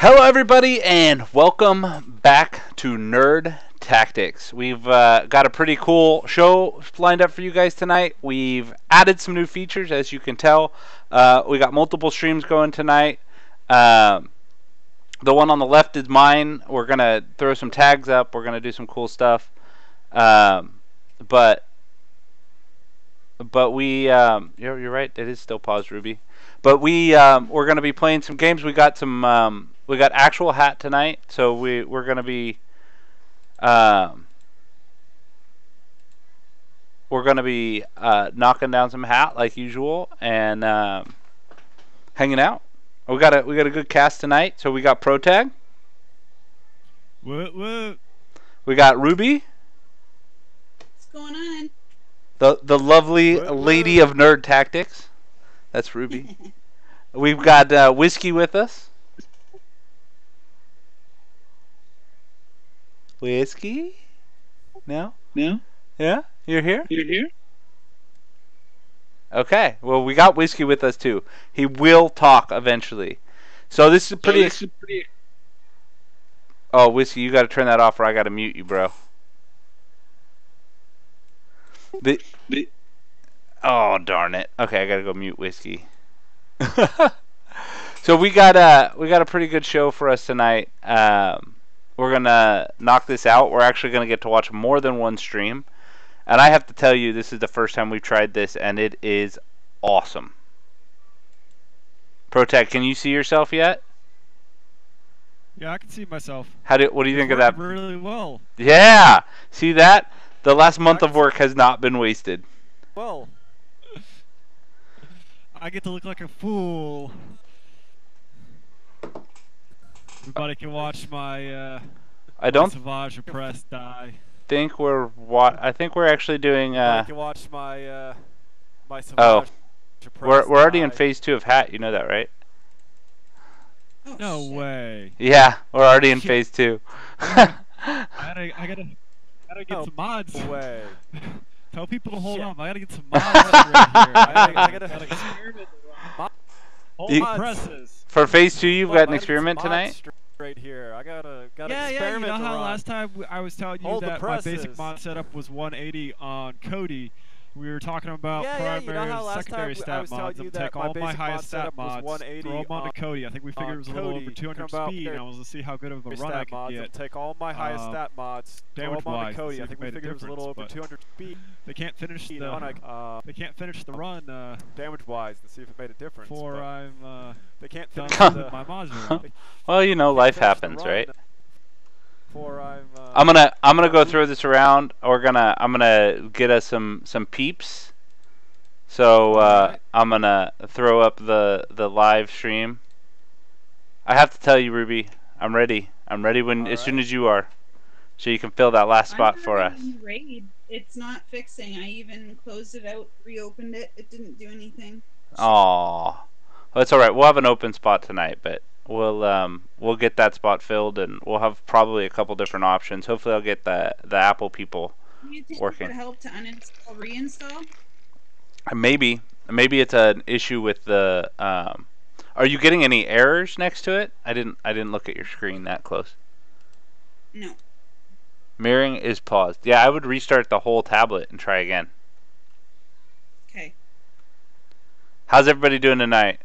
Hello everybody and welcome back to Nerd Tactics. We've got a pretty cool show lined up for you guys tonight. We've added some new features, as you can tell. We got multiple streams going tonight. The one on the left is mine. We're going to throw some tags up. We're going to do some cool stuff. But you're right. It is still paused, Ruby. But we're going to be playing some games. We got some we got actual HATT tonight, so we're going to be knocking down some HATT like usual and hanging out. We got a good cast tonight. So we got Protag. What? We got Ruby. What's going on? The lovely lady of Nerd Tactics. That's Ruby. We've got Whiskey with us. Whiskey? No? No? Yeah? You're here? You're here? Okay. Well, we got Whiskey with us too. He will talk eventually. So this is pretty... Oh, Whiskey, you got to turn that off or I got to mute you, bro. Oh, darn it. Okay, I got to go mute Whiskey. So we got a pretty good show for us tonight. We're gonna knock this out. We're actually gonna get to watch more than one stream, and I have to tell you, this is the first time we've tried this, and it is awesome. Protect, can you see yourself yet? Yeah, I can see myself. What do you think of that? Really well. Yeah, see that? The last month of work has not been wasted. Well, I get to look like a fool. Everybody can watch my I don't SWGOH press die. think we're I think we're actually doing Everybody can watch my my SWGOH oh, press we're already die. in phase 2 of HATT. You know that, right? Oh, No shit. way. Yeah, we're already in phase 2. I gotta get some mods. No way. Tell people to hold on. I gotta get some mods right here. I gotta experiment. Hold presses. For phase 2, you've got an I experiment some mods tonight? Right here. I gotta Yeah, experiment. you know how to run. last time I was telling you Hold the that my basic presses. mod setup was 180 on Cody. We were talking about Yeah, primary you know how and last secondary time I stat was telling mods you and that take my all my basic highest mod stat setup was mods, 180 throw them onto on- Cody. I think we figured it was a little over Cody, 200 come out speed, there. and I was to see how good of a run stat I could mods get. and take all my highest stat mods, throw them damage-wise, onto Cody. see I if think it we made a figured it was a little over difference, 200 speed. They can't finish the they can't finish the run damage-wise to see if it made a difference. before but I'm they can't done finish with the my mods around. Well, you know, life finish the happens, run right? Before I'm gonna go throw this around. I'm gonna get us some peeps. So Alright. I'm gonna throw up the live stream. I have to tell you, Ruby, I'm ready. I'm ready as soon as you are, so you can fill that last spot for us. Raid. It's not fixing. I even closed it out, reopened it. It didn't do anything. Aww. Well, it's all right. We'll have an open spot tonight, but we'll get that spot filled, and we'll have probably a couple different options. Hopefully, I'll get the Apple people Do you think working. it would help to uninstall, reinstall? Maybe it's an issue with the. Are you getting any errors next to it? I didn't look at your screen that close. No. Mirroring is paused. Yeah, I would restart the whole tablet and try again. Okay. How's everybody doing tonight?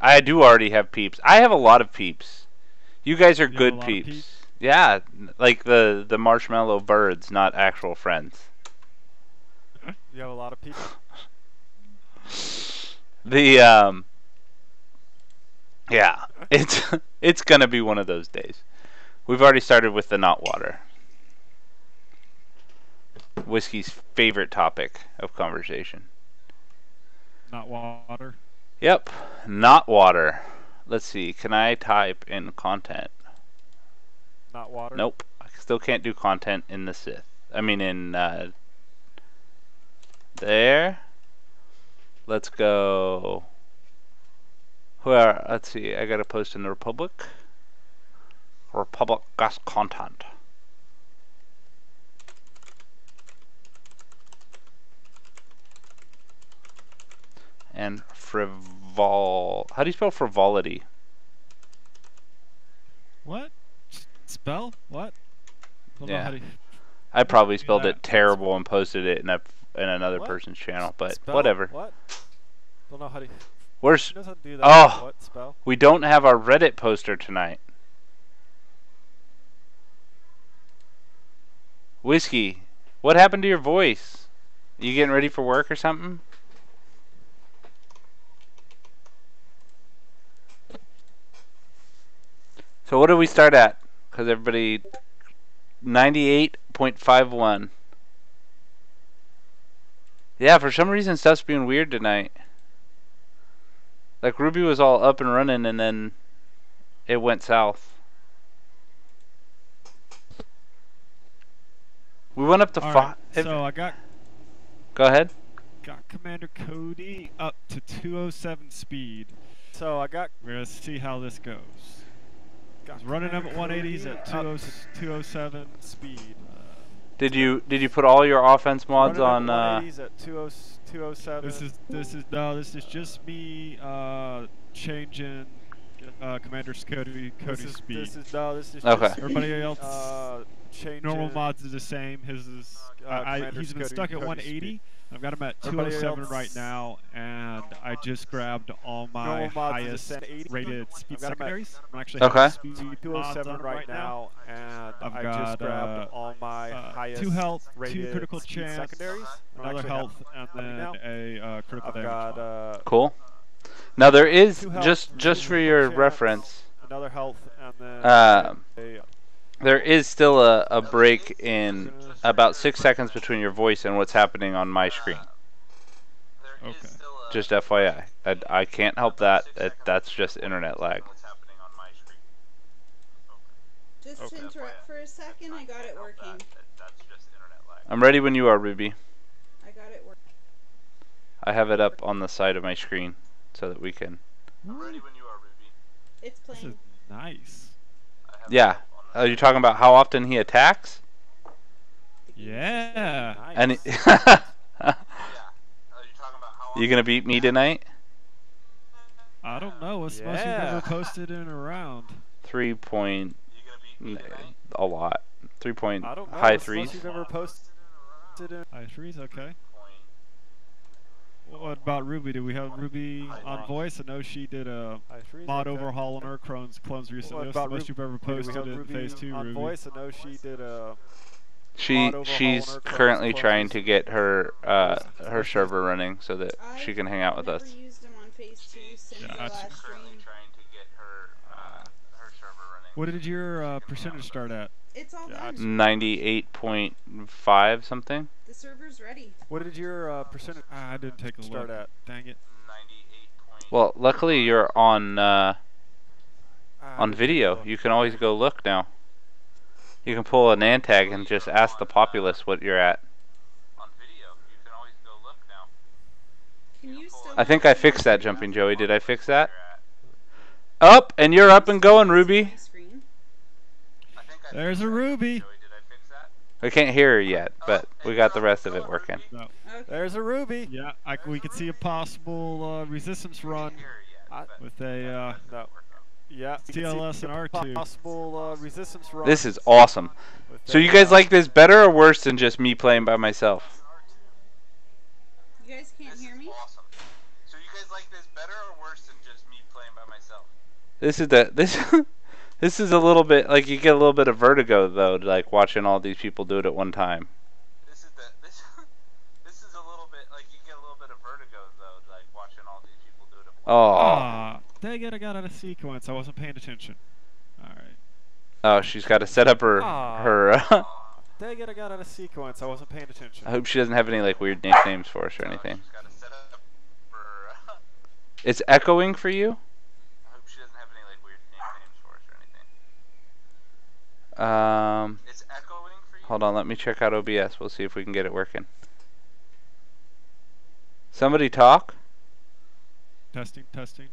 I do already have peeps. I have a lot of peeps. You guys are You have a good lot of peeps. peeps? Yeah, like the marshmallow birds, not actual friends. you have a lot of people. Yeah, it's gonna be one of those days. We've already started with the not water. Whiskey's favorite topic of conversation. Not water. Yep, not water. Let's see, can I type in content? Not water. Nope, I still can't do content in the Sith. I mean in there. Let's go. Where? Let's see. I gotta post in the Republic. Republic gas content. And frivol. How do you spell frivolity? What? Spell? What? Don't know Yeah. how to... I probably do spelled that. it terrible and posted it in another What? person's channel, but Spell? whatever. What? Don't know how to. Where's... Who knows how to do that? Oh! What? Spell? We don't have our Reddit poster tonight. Whiskey, what happened to your voice? You getting ready for work or something? So what do we start at? Because everybody... 98.51. Yeah, for some reason stuff's being weird tonight. Like Ruby was all up and running and then it went south. We went up to All 5. right, so I got Go ahead. Commander Cody up to 207 speed. So I got. We're gonna see how this goes. He's running up at 180s at 207 speed. Did you put all your offense mods on? 180s at 207. This is just me changing Commander Cody's speed. This is Okay. just Everybody me, else, changing, normal mods is the same. His is he's been stuck at 180. I've got him at 207 right now, and I just grabbed all my highest rated speed secondaries. I'm actually Okay. speed 207 mods right now, and I've I got just grabbed all my highest 2 health, 2 rated critical speed chance, secondaries. I another actually health, have and then a critical I've damage. got Cool. Now there is 2 health, just 2 for your chance, reference. another health, and then There is still a break in about 6 seconds between your voice and what's happening on my screen. Okay. Just FYI. I can't help that. That's just internet lag. Just to interrupt for a second, I got it working. I'm ready when you are, Ruby. I got it working. I have it up on the side of my screen so that we can... It's This is playing. nice. Yeah. Are you talking about how often he attacks? Yeah. And you gonna beat me tonight? I don't know. What's the most you've ever posted in a round? 3 point... A lot. 3 point... I don't know. High What's the most threes. you've ever posted in? High threes, okay. What about Ruby? Do we have Ruby on voice? I know she did a High threes, mod okay. overhaul on her clones recently. What What's the about most you've ever Do we posted have in Ruby Phase 2, on Ruby? voice? I know she did a. She's overhaul on her currently clones trying to get her her Clones. server running so that she can hang out with I've us. never used them on Phase 2 since the last stream. What did your percentage start at? It's all Yeah, done. 98.5 something. The server's ready. What did your percentage I didn't take a start look. at? Dang it. Well, luckily you're on I on didn't take a video. look. You can always go look now. You can pull an Antag and just ask the populace what you're at. Can you still I think I fixed that, Jumping Joey. Did I fix that? Up, and you're up and going, Ruby. my screen? There's a Ruby. We can't hear her yet, but we got the rest of it working. No. Okay. There's a Ruby. Yeah, we could see a possible resistance run with a No. Yeah. you can see TLS the and R2. Possible resistance run. This is awesome. with So a, you guys like this better or worse than just me playing by myself? You guys can't hear me? So you guys like this better or worse than just me playing by myself? This is a little bit like you get a little bit of vertigo though, like watching all these people do it at one time. This is a little bit like you get a little bit of vertigo though, like watching all these people do it at one time. Ah, dang it! I got out of sequence. I wasn't paying attention. All right. Oh, she's got to set up her Dang it! I got out of sequence. I wasn't paying attention. I hope she doesn't have any like weird nicknames for us or anything. It's echoing for you? I hope she doesn't have any like weird nicknames for us or anything. It's echoing for you? Hold on, let me check out OBS. We'll see if we can get it working. Somebody talk? Testing, testing.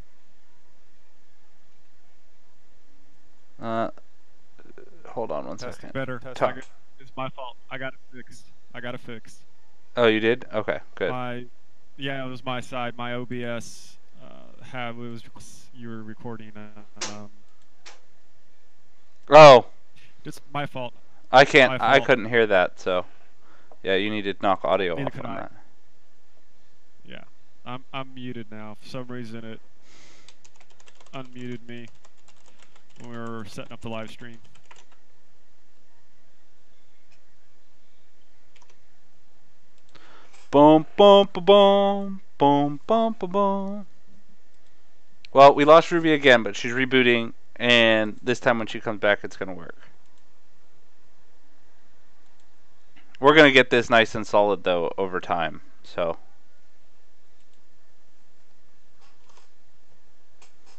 Hold on one second. Better. Talk. It's my fault. I got it fixed. Oh, you did? Okay, good. Yeah, it was my side. My OBS you were recording Oh. It's my fault. I can't. My I fault. couldn't hear that. So, yeah, you need to knock audio Neither off could on I. that. Yeah, I'm muted now. For some reason, it unmuted me when we were setting up the live stream. Boom, boom, boom, boom, boom, boom, boom, boom. Well, we lost Ruby again, but she's rebooting, and this time when she comes back, it's gonna work. We're gonna get this nice and solid though over time. So,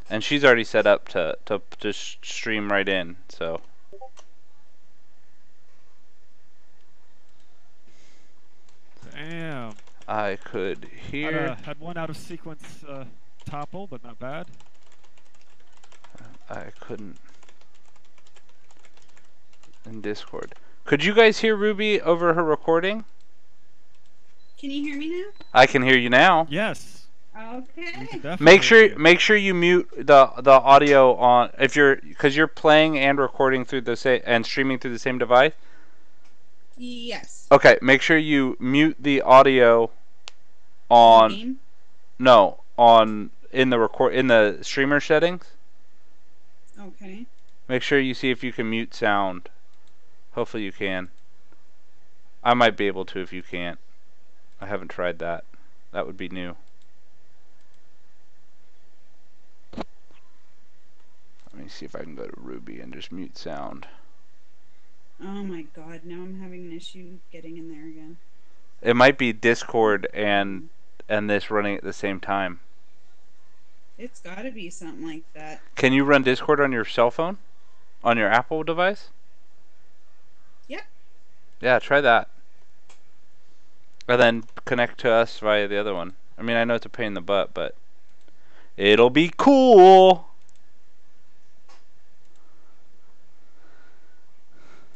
and she's already set up to stream right in. So. Damn. I could hear. Had one out of sequence topple, but not bad. I couldn't. In Discord. Could you guys hear Ruby over her recording? Can you hear me now? I can hear you now. Yes. Okay. Make sure you mute the audio on if you're because you're playing and recording through the and streaming through the same device. Yes. Okay, make sure you mute the audio on in the streamer settings. Okay. Make sure you see if you can mute sound. Hopefully you can. I might be able to if you can't. I haven't tried that. That would be new. Let me see if I can go to Ruby and just mute sound. Oh my god, now I'm having an issue getting in there again. It might be Discord and this running at the same time. It's gotta be something like that. Can you run Discord on your cell phone? On your Apple device? Yep. Yeah, try that. And then connect to us via the other one. I mean, I know it's a pain in the butt, but it'll be cool.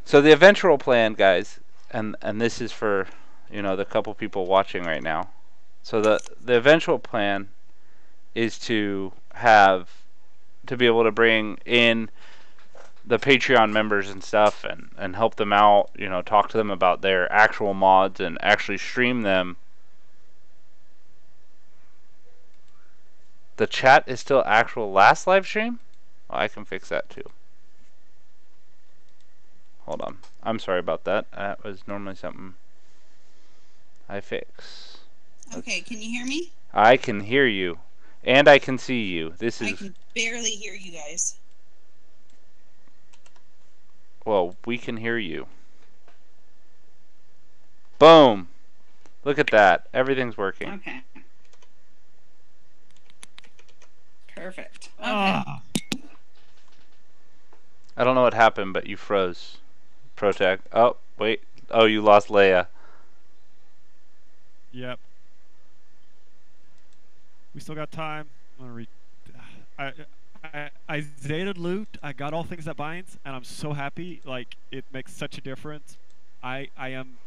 So the eventual plan, guys, and this is for, the couple people watching right now. So the eventual plan is to be able to bring in the Patreon members and stuff and help them out, talk to them about their actual mods and actually stream them. The chat is still actual last live stream? Oh, I can fix that too. Hold on. I'm sorry about that. That was normally something I fix. Okay, can you hear me? I can hear you. And I can see you. I can barely hear you guys. Well, we can hear you. Boom! Look at that. Everything's working. Okay. Perfect. Okay. Ah. I don't know what happened, but you froze. Protect. Oh, wait. Oh, you lost Leia. Yep. We still got time. I'm gonna I Zetaed loot. I got all things that binds, and I'm so happy. Like, it makes such a difference. I am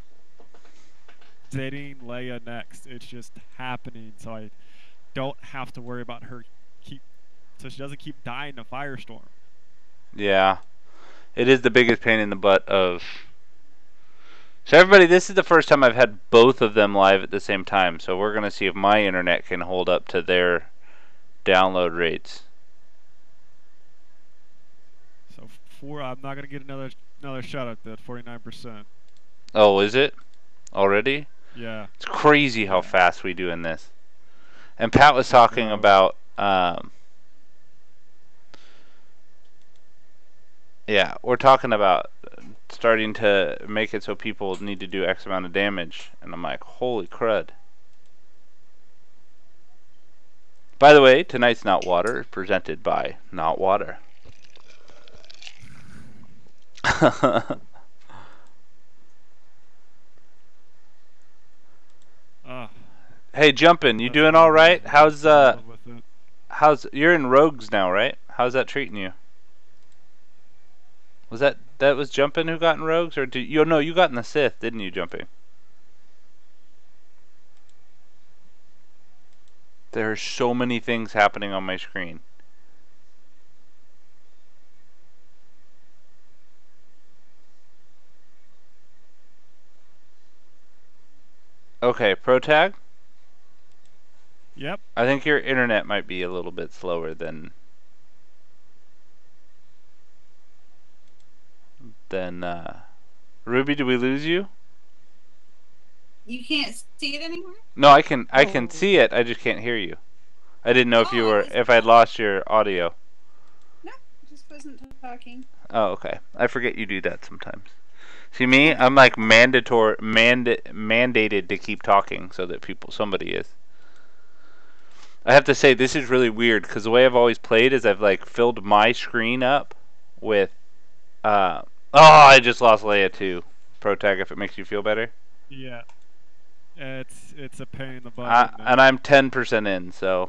Zetaing Leia next. It's just happening, so I don't have to worry about her so she doesn't keep dying in a firestorm. Yeah. It is the biggest pain in the butt of... So everybody, this is the first time I've had both of them live at the same time, so we're going to see if my internet can hold up to their download rates. So I'm not going to get another shot at that 49%. Oh, is it? Already? Yeah. It's crazy how fast we do in this. And Pat was talking about... yeah, we're talking about starting to make it so people need to do X amount of damage. And I'm like, holy crud. By the way, tonight's Not Water is presented by Not Water. Hey, Jumpin', you doing all right? How's you're in Rogues now, right? How's that treating you? Was that was Jumpin' who got in Rogues, or did you? No, you got in the Sith, didn't you, Jumping? There are so many things happening on my screen. Okay, Protag. Yep. I think your internet might be a little bit slower than Ruby. Did we lose you? You can't see it anymore? No, I can see it. I just can't hear you. I didn't know if I'd lost your audio. No, just wasn't talking. Oh, okay. I forget you do that sometimes. See me? I'm like mandated to keep talking so that somebody is. I have to say this is really weird because the way I've always played is I've like filled my screen up with oh, I just lost Leia too. Protag, if it makes you feel better. Yeah. It's a pain in the butt. And I'm 10% in, so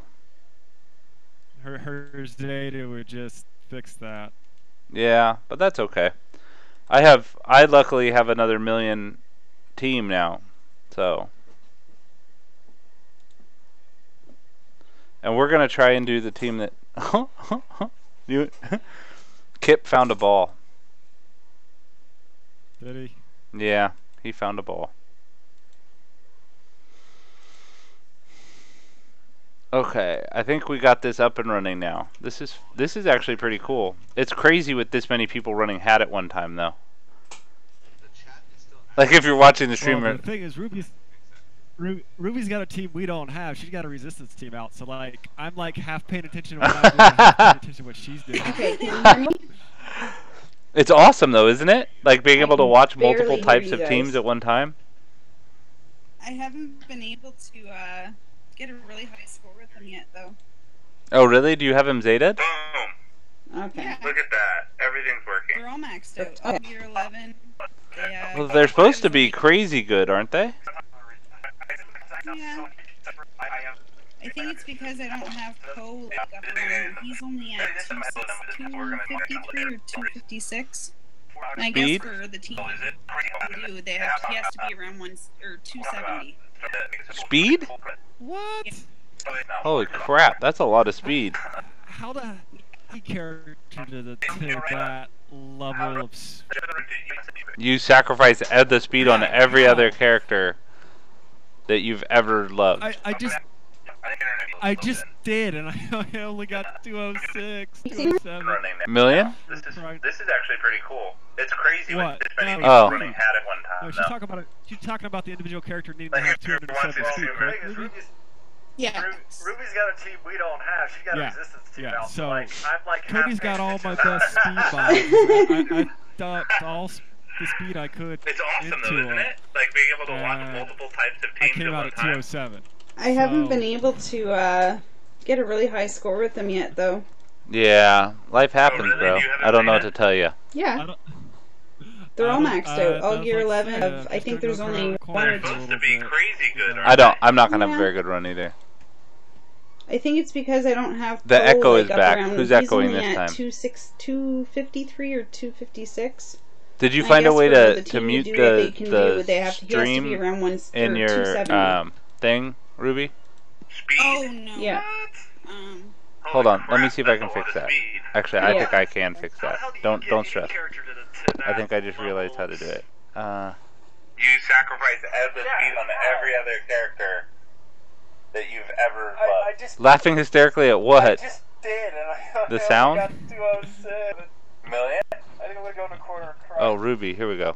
her data would just fix that. Yeah, but that's okay. I luckily have another million team now, so. And we're gonna try and do the team that Kip found a ball. Did he? Yeah, he found a ball. Okay, I think we got this up and running now. This is actually pretty cool. It's crazy with this many people running HATT at one time, though. Like if you're watching the stream. Well, the thing is, Ruby's got a team we don't have. She's got a resistance team out. So like, I'm like half paying attention to what I'm doing, half paying attention to what she's doing. Okay, can you hear me? It's awesome though, isn't it? Like being able to watch multiple barely types hear of you teams guys. at one time. I haven't been able to get a really high score with them yet, though. Oh really? Do you have him Zeta'd? Okay. Look at that. Everything's working. They're all maxed out. All year 11. Well, they're supposed to be crazy good, aren't they? Yeah. I think it's because I don't have Poe like up around. He's only at 253 or 256. And I guess for the team he has to be around 270. Speed? What? Holy crap, that's a lot of speed. How the character to that level of? You sacrifice the speed on every other character that you've ever loved. I just did, and I only got 206, 207. Million? This is actually pretty cool. It's crazy What? with this many No, people running HATT at one time. No, she's talking about the individual character needing to Like have if you're 207 watching speed, all correct? Vegas, Ruby? Yeah. Ruby's got a team we don't have. She's got a resistance team Yeah, out. so like, I'm like Cody's got all my best speed buys. I dumped all the speed I could It's awesome into though, isn't it? Like being able to watch multiple types of I teams came at out one at time. 207. I haven't been able to get a really high score with them yet, though. Yeah, life happens, really? bro. You haven't I don't know what played to tell you. Yeah. They're all maxed out. All gear 11 of, I think there's only one or They're two. supposed to be crazy good. I'm not gonna have a very good run either. I think it's because I don't have The Poe, echo like, is up back. around. Who's He's echoing only this at time? 253 or 256. Did you And find I a way guess for to team mute do what they can do, the he has to be stream around in your 270. thing, Ruby? Speed? Oh no. Yeah. Hold on, let me see if I can fix that. Actually, I Yeah. think I can fix that. Don't stress. I think I just realized how to do it. You sacrifice the speed on every other character that you've ever loved. Laughing hysterically at what? I just did, and I The sound? got 207 million. I think we're going to corner cry. Oh, Ruby. Here we go.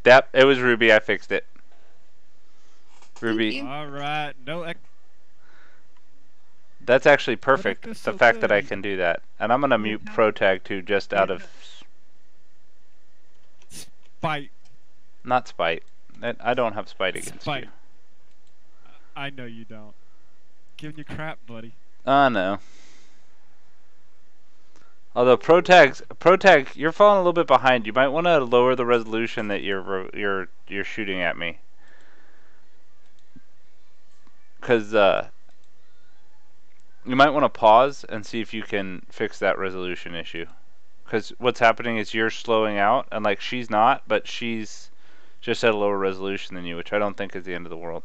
It was Ruby. I fixed it. Ruby. All right, no. That's actually perfect. But The so fact that I good. can do that, and I'm gonna mute Protag too, just out of Spite. not spite. I don't have spite against Spite. you. I know you don't. Giving you crap, buddy. No. Although Protag, you're falling a little bit behind. You might want to lower the resolution that you're shooting at me, because you might want to pause and see if you can fix that resolution issue. Because what's happening is you're slowing out, and like she's not, but she's just at a lower resolution than you, which I don't think is the end of the world.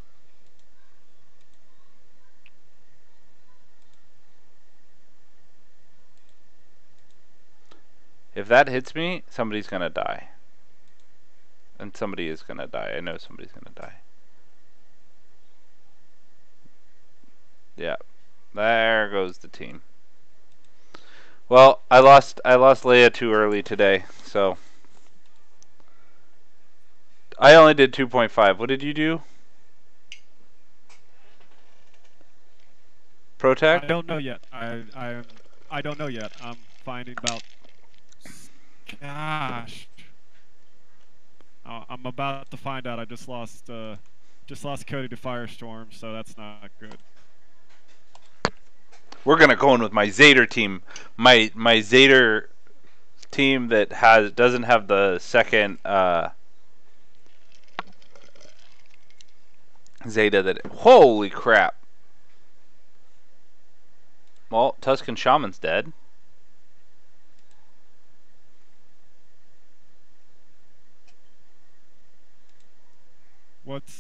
If that hits me, somebody's gonna die. And somebody is gonna die. I know somebody's gonna die. Yeah. There goes the team. Well, I lost Leia too early today, so I only did 2.5. What did you do? Protag? I don't know yet. I don't know yet. I'm finding about. Gosh. I'm about to find out. I just lost Cody to Firestorm, so that's not good. We're gonna go in with my Zader team. My Zader team that doesn't have the second Zeta that. Holy crap! Well, Tuscan Shaman's dead.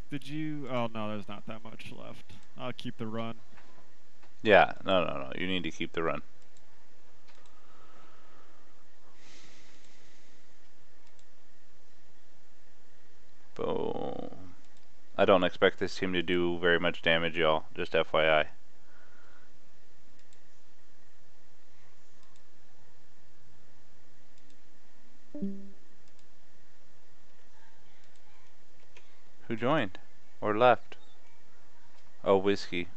Did you? Oh no, there's not that much left. I'll keep the run. Yeah, no. You need to keep the run. Boom. I don't expect this team to do very much damage, y'all. Just FYI. Who joined? Or left? Oh, Whiskey.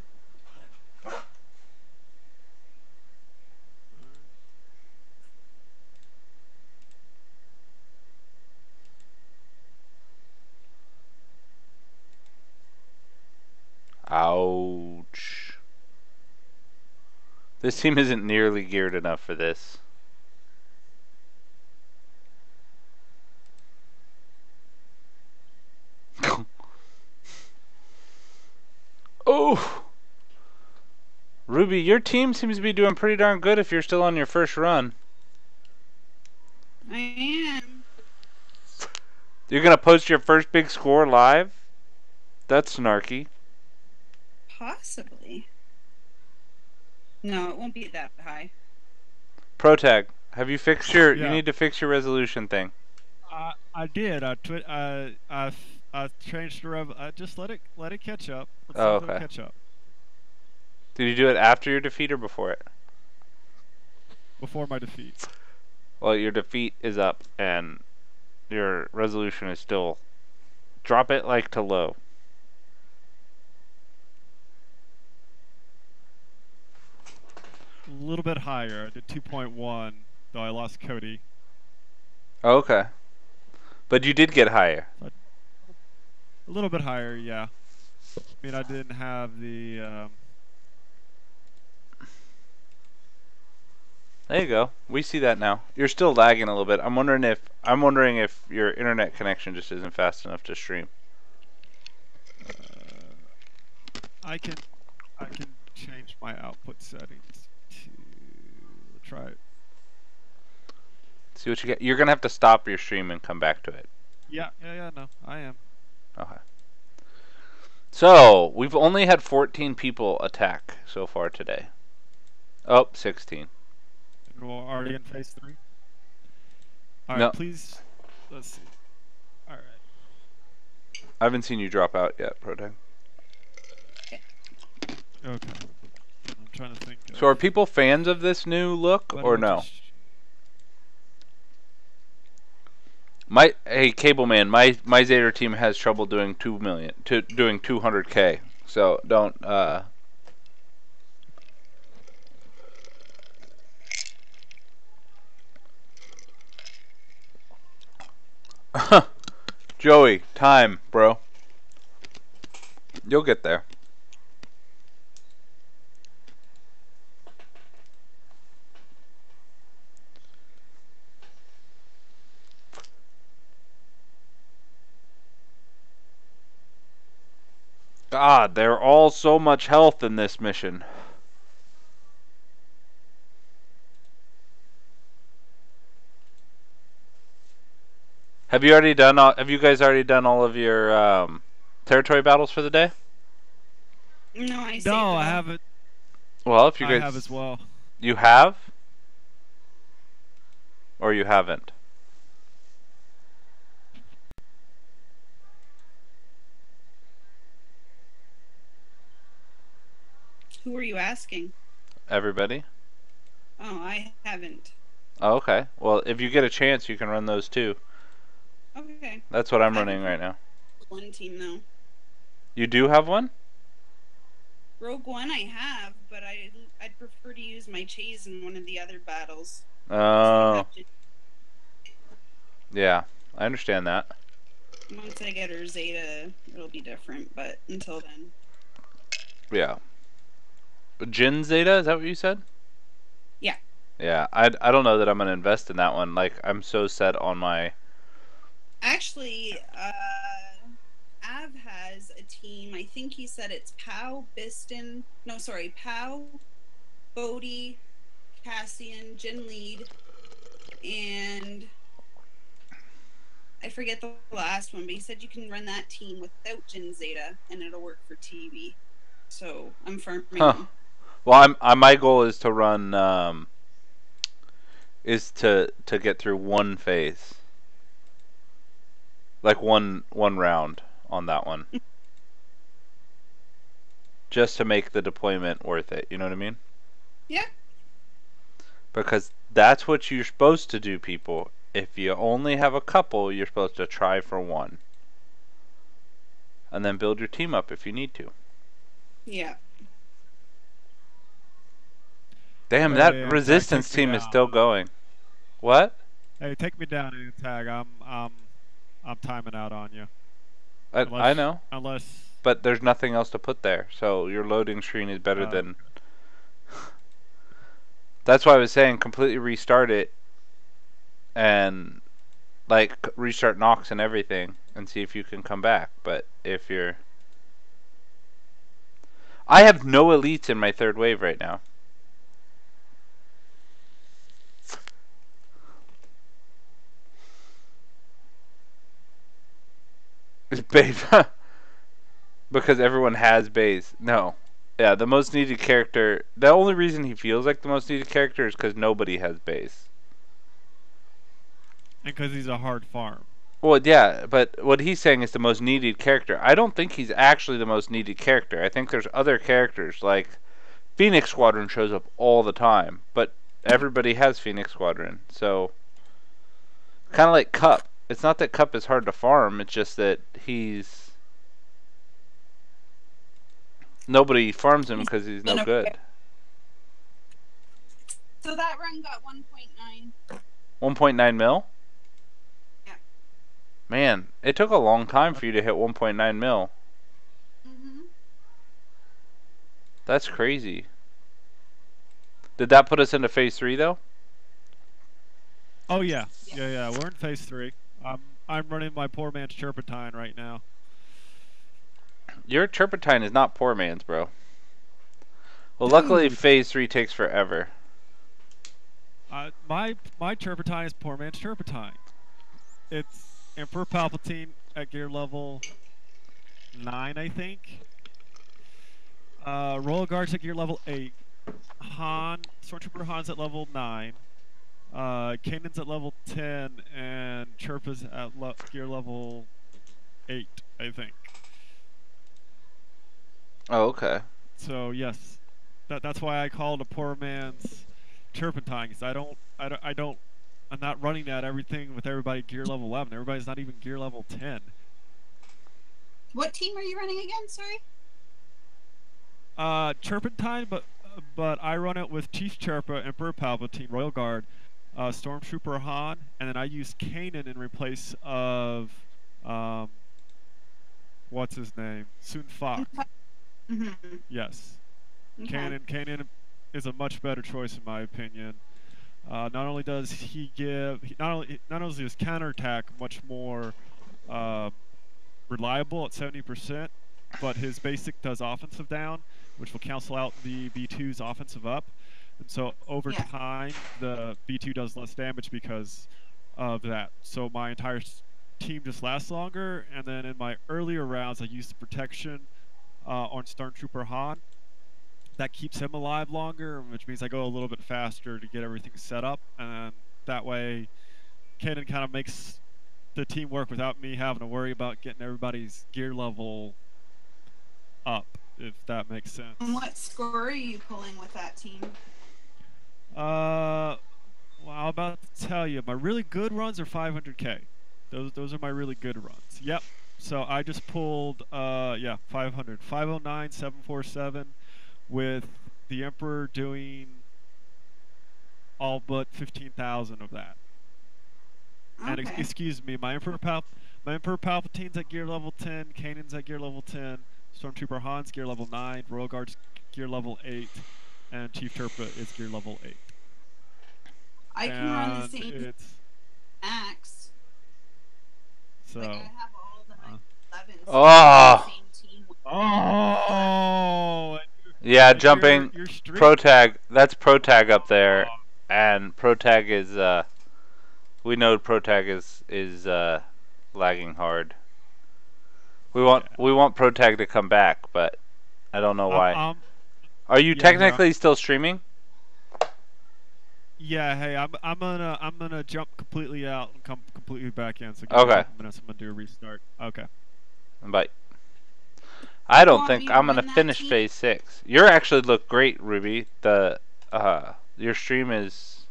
Ouch. This team isn't nearly geared enough for this. Oh! Ruby, your team seems to be doing pretty darn good if you're still on your first run. I am. You're gonna post your first big score live? That's snarky. Possibly. No, it won't be that high. Protag, have you fixed your? Yeah. You need to fix your resolution thing. I did. I changed the rev. Just let it catch up. Let's Oh, see if it'll okay. catch up. Did you do it after your defeat or before it? Before my defeat. Well, your defeat is up and your resolution is still. Drop it like to low. A little bit higher. I did 2.1, though I lost Cody. Oh, okay. But you did get higher. A little bit higher, yeah. I mean, I didn't have the. There you go. We see that now. You're still lagging a little bit. I'm wondering if your internet connection just isn't fast enough to stream. I can change my output settings to try it. See what you get. You're gonna have to stop your stream and come back to it. Yeah, no, I am. Okay. So we've only had 14 people attack so far today. Oh, 16. We're already in phase 3. All right, No. please. Let's see. All right. I haven't seen you drop out yet, Protag. Okay. I'm trying to think. So are people fans of this new look or no? Hey Cable Man, my Zader team has trouble doing 200K. So don't Joey, time, bro. You'll get there. God, they're all so much health in this mission. Have you guys already done all of your territory battles for the day? No, I saved No, it I all. haven't. Well, if you guys I have as well. You have? Or you haven't? Who are you asking? Everybody. Oh, I haven't. Oh, okay. Well, if you get a chance, you can run those too. Okay. That's what I'm running right now. One team though. You do have one? Rogue One I have, but I'd prefer to use my Chase in one of the other battles. Oh. Yeah, I understand that. Once I get her Zeta, it'll be different, but until then. Yeah. Jin Zeta, is that what you said? Yeah. Yeah, I don't know that I'm going to invest in that one. Like, I'm so set on my... Actually, Av has a team. I think he said it's Pow, Biston. No, sorry, Pow, Bodhi, Cassian, Jin Lead, and I forget the last one, but he said you can run that team without Jin Zeta, and it'll work for TV. So I'm farming them. Well, my goal is to run, is to get through one phase. Like one round on that one. Just to make the deployment worth it, you know what I mean? Yeah. Because that's what you're supposed to do, people. If you only have a couple, you're supposed to try for one. And then build your team up if you need to. Yeah. Damn, that resistance team is still going. What? Hey, take me down in tag. I'm timing out on you. I know. Unless. But there's nothing else to put there, so your loading screen is better than. That's why I was saying completely restart it, and like restart Nox and everything, and see if you can come back. But if you're, I have no elites in my third wave right now. It's base because everyone has base. No. Yeah, the most needed character. The only reason he feels like the most needed character is because nobody has base. And because he's a hard farm. Well, yeah, but what he's saying is the most needed character. I don't think he's actually the most needed character. I think there's other characters, like Phoenix Squadron shows up all the time, but everybody has Phoenix Squadron. So, kind of like Cup. It's not that Cup is hard to farm, it's just that he's... Nobody farms him because he's no good. So that run got 1.9. 1.9 mil? Yeah. Man, it took a long time for you to hit 1.9 mil. Mm-hmm. That's crazy. Did that put us into phase 3 though? Oh yeah. Yeah. We're in phase 3. I'm running my poor man's Turpentine right now. Your Turpentine is not poor man's, bro. Well, luckily phase 3 takes forever. My Turpentine is poor man's Turpentine. It's Emperor Palpatine at gear level 9, I think. Royal Guard's at gear level 8. Stormtrooper Han's at level 9. Kanan's at level 10, and Chirpa's at gear level 8, I think. Oh, okay. So yes, that's why I call it a poor man's Turpentine, because I'm not running at everything with everybody gear level 11. Everybody's not even gear level 10. What team are you running again? Sorry. Turpentine, but I run it with Chief Chirpa, Emperor Palpatine, Royal Guard, Stormtrooper Han, and then I use Kanan in replace of what's his name? Soon Fox. Mm-hmm. Yes. Okay. Kanan is a much better choice in my opinion. Not only does he give, not only is his counterattack much more reliable at 70%, but his basic does offensive down, which will cancel out the B2's offensive up. And so over time, the B2 does less damage because of that. So my entire team just lasts longer. And then in my earlier rounds, I use the protection on Stormtrooper Han. That keeps him alive longer, which means I go a little bit faster to get everything set up. And that way, Kanan kind of makes the team work without me having to worry about getting everybody's gear level up. if that makes sense. And what score are you pulling with that team? Well, I'm about to tell you, my really good runs are 500K. Those are my really good runs. Yep. So I just pulled 500, 509, 747, with the Emperor doing all but 15,000 of that. Okay. And excuse me, my Emperor Palpatine's at gear level 10, Kanan's at gear level 10, Stormtrooper Han's gear level 9, Royal Guard's gear level 8, and Chief Turpa is gear level 8. I can run the same max. So. Like I have all the 11s. Oh. Same team. Oh. Yeah, jumping Protag. That's Protag up there, and Protag is we know Protag is lagging hard. We want Protag to come back, but I don't know why. Are you technically still streaming? Yeah, hey, I'm gonna jump completely out and come completely back in. So give me a couple minutes. I'm gonna do a restart. Okay. Bye. I don't think I'm gonna finish phase 6. You actually look great, Ruby. Your stream is,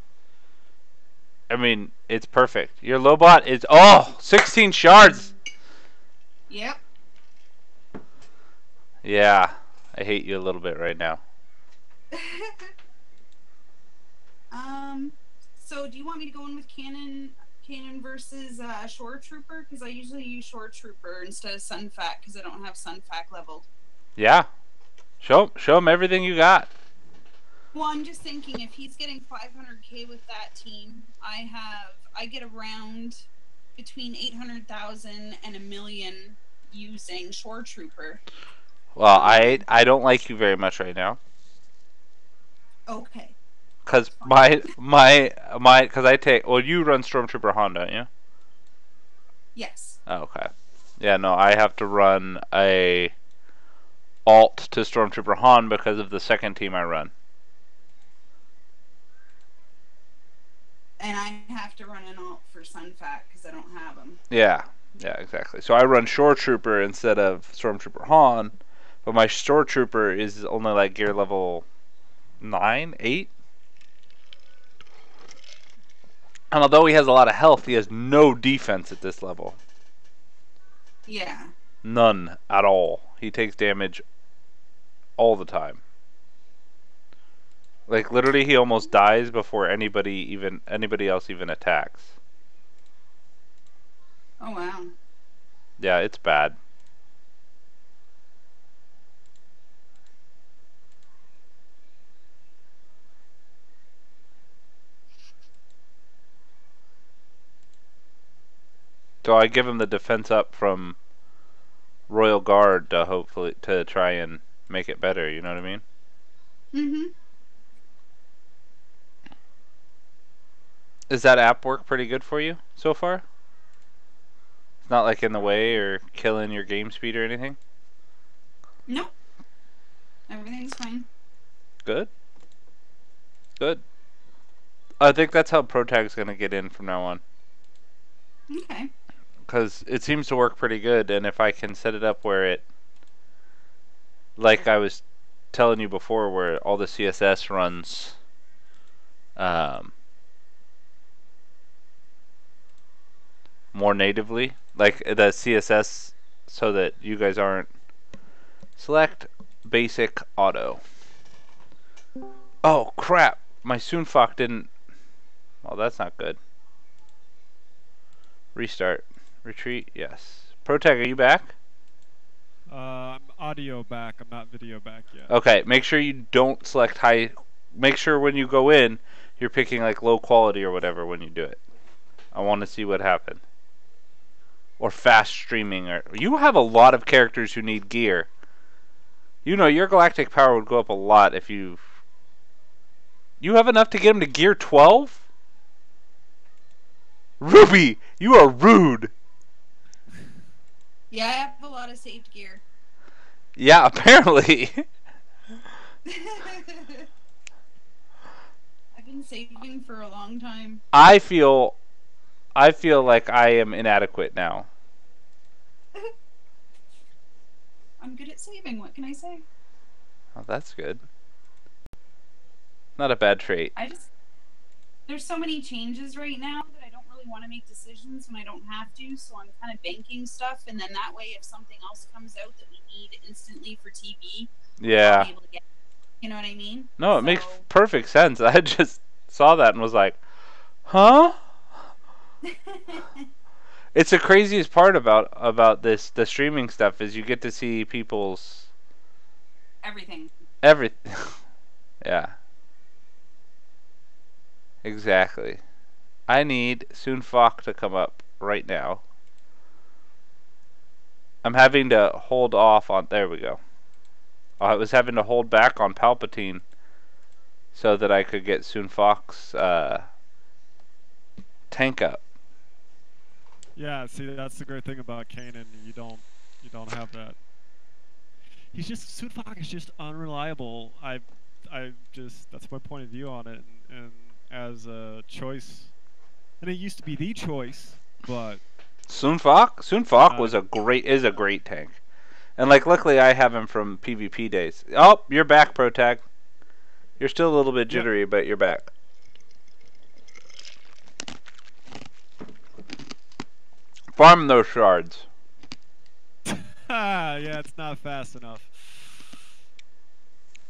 I mean, it's perfect. Your Lobot is 16 shards. Yep. Yeah, I hate you a little bit right now. So do you want me to go in with Canon versus Shore Trooper? Because I usually use Shore Trooper instead of Sunfac because I don't have Sunfac leveled. Yeah. Show him everything you got. Well, I'm just thinking if he's getting 500K with that team, I get around between 800,000 and 1 million using Shore Trooper. Well, I don't like you very much right now. Okay. Cause because I take, well, you run Stormtrooper Han, don't you? Yes. Oh, okay. Yeah, no, I have to run a alt to Stormtrooper Han because of the second team I run. And I have to run an alt for Sunfac because I don't have them. Yeah, exactly. So I run Shore Trooper instead of Stormtrooper Han, but my Shore Trooper is only like gear level 9, 8. And although he has a lot of health, he has no defense at this level. Yeah. None at all. He takes damage all the time. Like literally he almost dies before anybody else even attacks. Oh wow. Yeah, it's bad. So I give him the defense up from Royal Guard to hopefully to try and make it better, you know what I mean? Mm-hmm. Does that app work pretty good for you so far? It's not like in the way or killing your game speed or anything? Nope. Everything's fine. Good. Good. I think that's how Protag's going to get in from now on. Okay. Because it seems to work pretty good, and if I can set it up where it, like I was telling you before, where all the CSS runs more natively, like the CSS, so that you guys aren't select basic auto. Oh crap, my Soonfok didn't, well that's not good. Restart. Retreat, yes. Protag, are you back? I'm audio back. I'm not video back yet. Okay, make sure you don't select high. Make sure when you go in, you're picking like low quality or whatever when you do it. I want to see what happened. Or fast streaming. Or you have a lot of characters who need gear. You know, your galactic power would go up a lot if you... You have enough to get him to gear 12? Ruby, you are rude. Yeah, I have a lot of saved gear. Yeah, apparently. I've been saving for a long time. I feel like I am inadequate now. I'm good at saving, what can I say? Oh, that's good. Not a bad trait. There's so many changes right now that I don't really want to make decisions when I don't have to, so I'm kind of banking stuff, and then that way if something else comes out that we need instantly for TV, yeah. I'll be able to get it. You know what I mean? No, it makes perfect sense. I just saw that and was like, huh? It's the craziest part about the streaming stuff is you get to see people's everything. Yeah. Exactly. I need Soonfok to come up right now. I'm having to hold off on. There we go. I was having to hold back on Palpatine so that I could get Soonfok's tank up. Yeah, see, that's the great thing about Kanan. You don't have that. Soonfok is just unreliable. That's my point of view on it, and as a choice, and it used to be the choice, but Soonfok is a great tank, and like luckily I have him from PvP days. Oh, you're back, Protag. You're still a little bit jittery, yep. But you're back. Farm those shards. Yeah, it's not fast enough.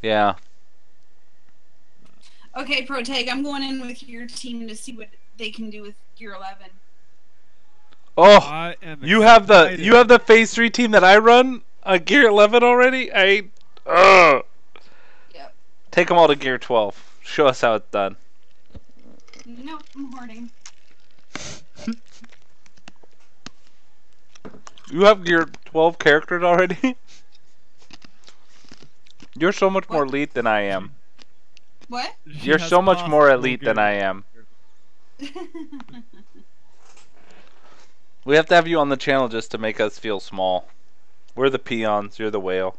Yeah. Okay, Protag, I'm going in with your team to see what they can do with Gear 11. Oh, you have the Phase 3 team that I run on Gear 11 already? Yep. Take them all to Gear 12. Show us how it's done. Nope, I'm hoarding. You have Gear 12 characters already? You're so much more elite than I am. What? You're so much more elite than I am. We have to have you on the channel just to make us feel small. We're the peons. You're the whale.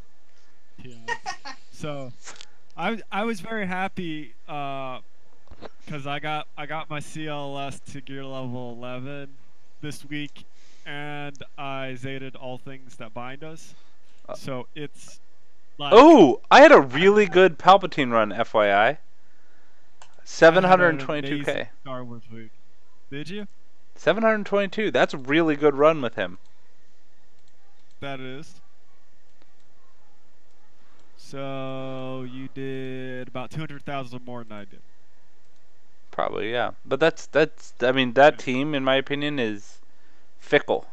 Yeah. So, I was very happy because I got my CLS to gear level 11 this week, and I Zetaed all things that bind us. So it's like, oh, I had a really good Palpatine run, FYI. 722k. Star Wars week. Did you? 722. That's a really good run with him. That is. So you did about 200,000 more than I did. Probably, yeah. But that's I mean, that team, in my opinion, is fickle.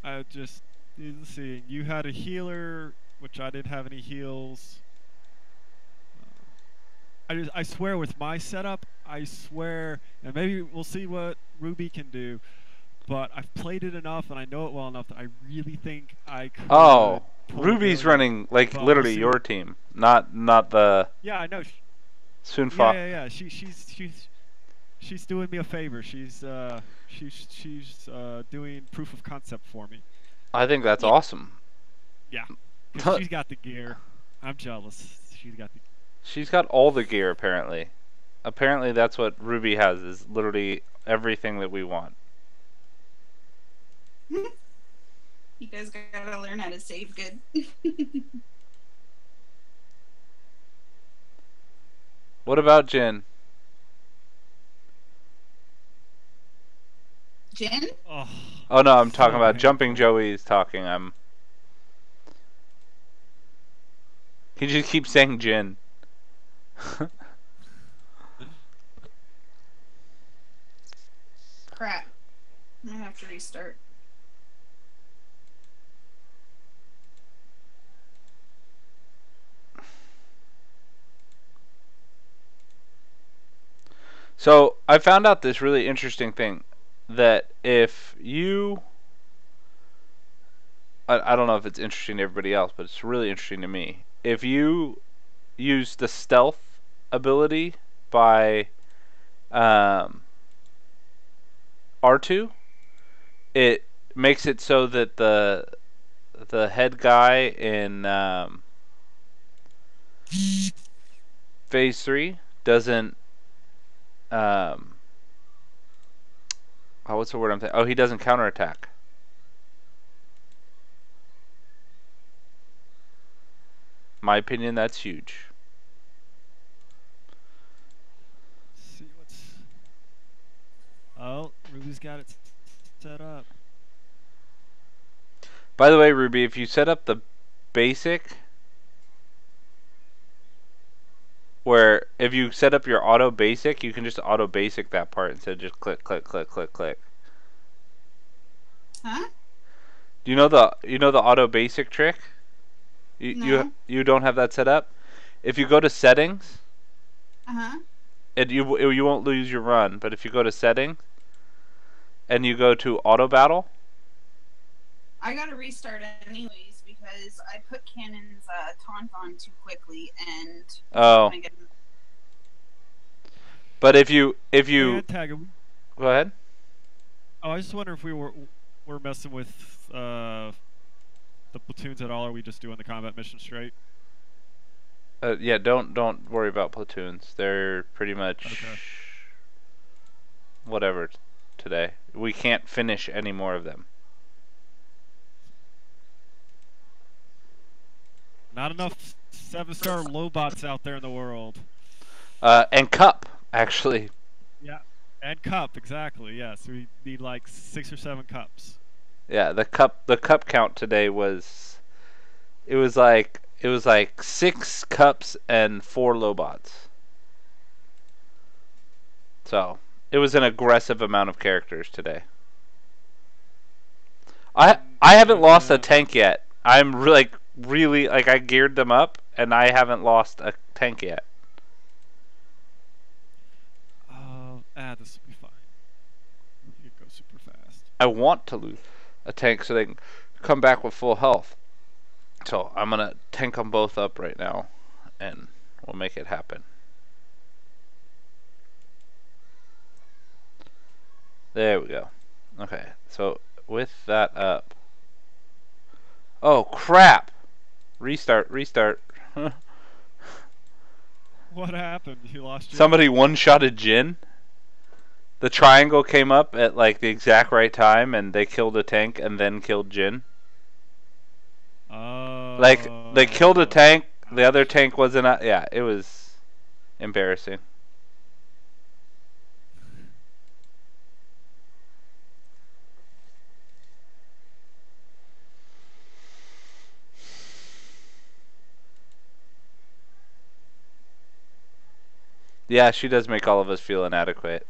I just let's see. You had a healer, which I didn't have any heals. I swear with my setup, I swear, and maybe we'll see what Ruby can do, but I've played it enough and I know it well enough that I really think I could. Oh, Ruby's running like literally your team, not the. Yeah, I know. Soonfok. Yeah. She's doing me a favor. She's doing proof of concept for me. I think that's awesome. Yeah, she's got the gear. I'm jealous. She's got all the gear, apparently. Apparently that's what Ruby has, is literally everything that we want. You guys gotta learn how to save good. What about Jin? Jin? Oh no, I'm talking about Jumping Joey's talking. He just keeps saying Jin. Crap. I'm gonna have to restart. So I found out this really interesting thing, that if you, I don't know if it's interesting to everybody else, but it's really interesting to me. If you use the stealth ability by R2, it makes it so that the head guy in Phase 3 doesn't what's the word I'm thinking? Oh, he doesn't counterattack. My opinion, that's huge. Let's see what's. Oh, Ruby's got it set up. By the way, Ruby, if you set up the basic, where if you set up your auto basic, you can just auto basic that part instead of just click, click, click, click, click. Huh? Do you know the auto basic trick? No. You don't have that set up? If you go to settings, Uh-huh. you won't lose your run, but if you go to settings and you go to auto battle, I gotta restart anyways because I put Cannon's taunt on too quickly and but if you go ahead. Oh, I just wonder if we're messing with the platoons at all, or are we just doing the combat mission straight? Yeah, don't worry about platoons. They're pretty much whatever today. We can't finish any more of them. Not enough 7-star Lobots out there in the world. And Cup, actually. Yeah, and Cup, exactly. Yeah, so we need like 6 or 7 Cups. Yeah, the cup count today was like 6 Cups and 4 Lobots. So it was an aggressive amount of characters today. I haven't lost a tank yet. I'm really like I geared them up and I haven't lost a tank yet. This will be fine. You go super fast. I want to lose a tank so they can come back with full health. So I'm gonna tank them both up right now and we'll make it happen. There we go. Okay, so with that up. Oh crap! Restart. What happened? You lost your... Somebody one-shotted Jin. The triangle came up at like the exact right time and they killed a tank and then killed Jin. Like they killed a tank, the other tank wasn't yeah, it was embarrassing. Yeah, she does make all of us feel inadequate.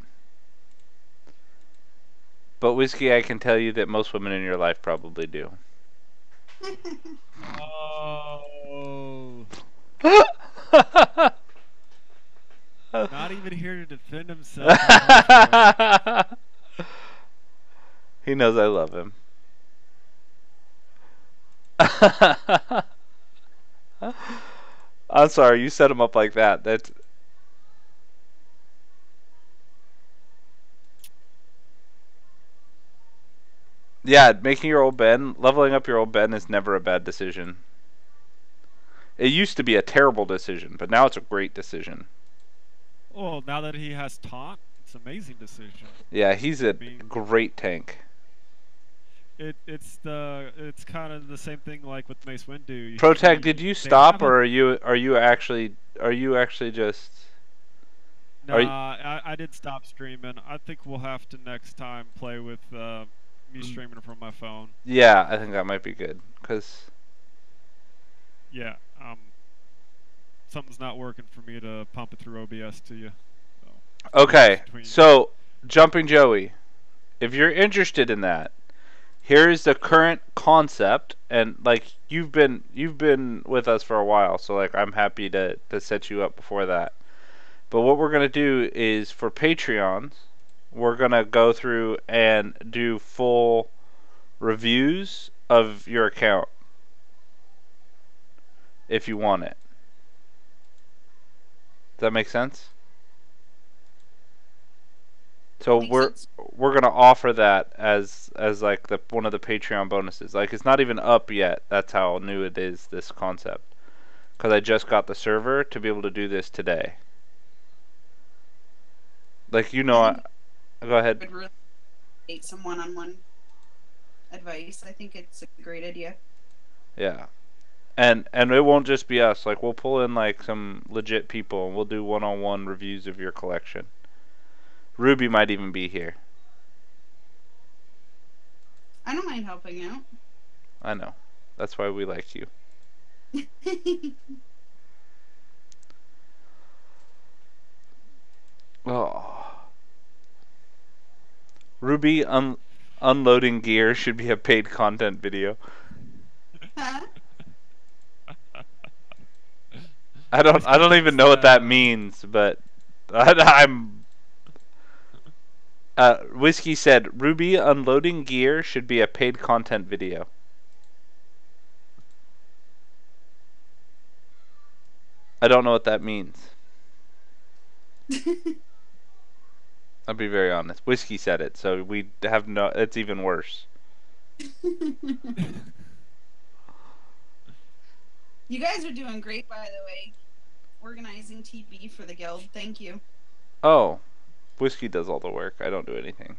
But Whiskey, I can tell you that most women in your life probably do. Oh. Not even here to defend himself. He knows I love him. I'm sorry, you set him up like that. That's... Yeah, making your old Ben, leveling up your old Ben is never a bad decision. It used to be a terrible decision, but now it's a great decision. Oh, now that he has taunt, it's an amazing decision. Yeah, he's a great tank. It's kind of the same thing like with Mace Windu. Protag, did you stop, or are you actually just? Nah, I did stop streaming. I think we'll have to next time play with me streaming from my phone. Yeah, I think that might be good, cause. Yeah, something's not working for me to pump it through OBS to you. So, okay, so Jumping Joey, if you're interested in that, here's the current concept, and like you've been with us for a while, so like I'm happy to set you up before that. But what we're gonna do is for Patreons, we're gonna go through and do full reviews of your account if you want it. Does that make sense? So we're gonna offer that as like one of the Patreon bonuses. Like it's not even up yet. That's how new it is, this concept. Because I just got the server to be able to do this today. Like go ahead. Would really need some one-on-one advice. I think it's a great idea. Yeah, And it won't just be us. Like, we'll pull in like some legit people and we'll do one-on-one reviews of your collection. Ruby might even be here. I don't mind helping out. I know. That's why we like you. Oh. Ruby unloading gear should be a paid content video. Huh? I don't even know what that means, but I'm Whiskey said Ruby unloading gear should be a paid content video. I don't know what that means. I'll be very honest. Whiskey said it, so we have no. It's even worse. You guys are doing great, by the way. Organizing TV for the guild. Thank you. Oh, Whiskey does all the work. I don't do anything.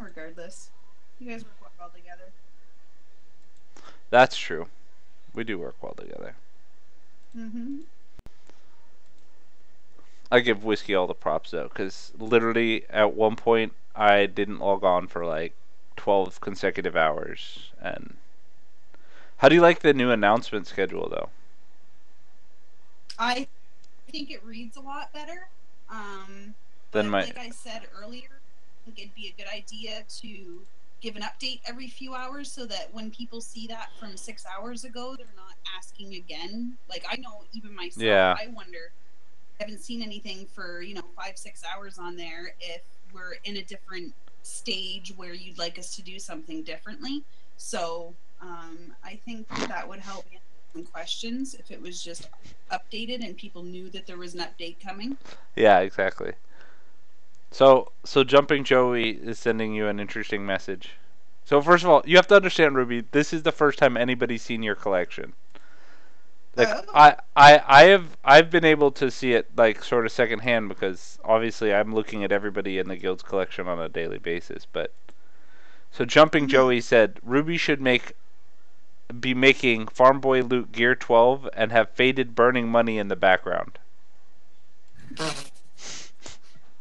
Regardless, you guys work well together. That's true. We do work well together. Mm-hmm. I give Whiskey all the props though, because literally at one point I didn't log on for like 12 consecutive hours. And how do you like the new announcement schedule though? I think it reads a lot better. Like I said earlier, I think it'd be a good idea to give an update every few hours so that when people see that from 6 hours ago, they're not asking again. Like, I know even myself, yeah. I wonder, I haven't seen anything for, 5-6 hours on there if we're in a different stage where you'd like us to do something differently. So I think that would help answer some questions if it was just updated and people knew that there was an update coming. Yeah, exactly. So Jumping Joey is sending you an interesting message. So first of all, you have to understand, Ruby, this is the first time anybody's seen your collection. Like I've been able to see it like sort of secondhand because obviously I'm looking at everybody in the guild's collection on a daily basis. But so Jumping Joey said Ruby should be making Farm Boy Loot Gear 12 and have Faded Burning Money in the background.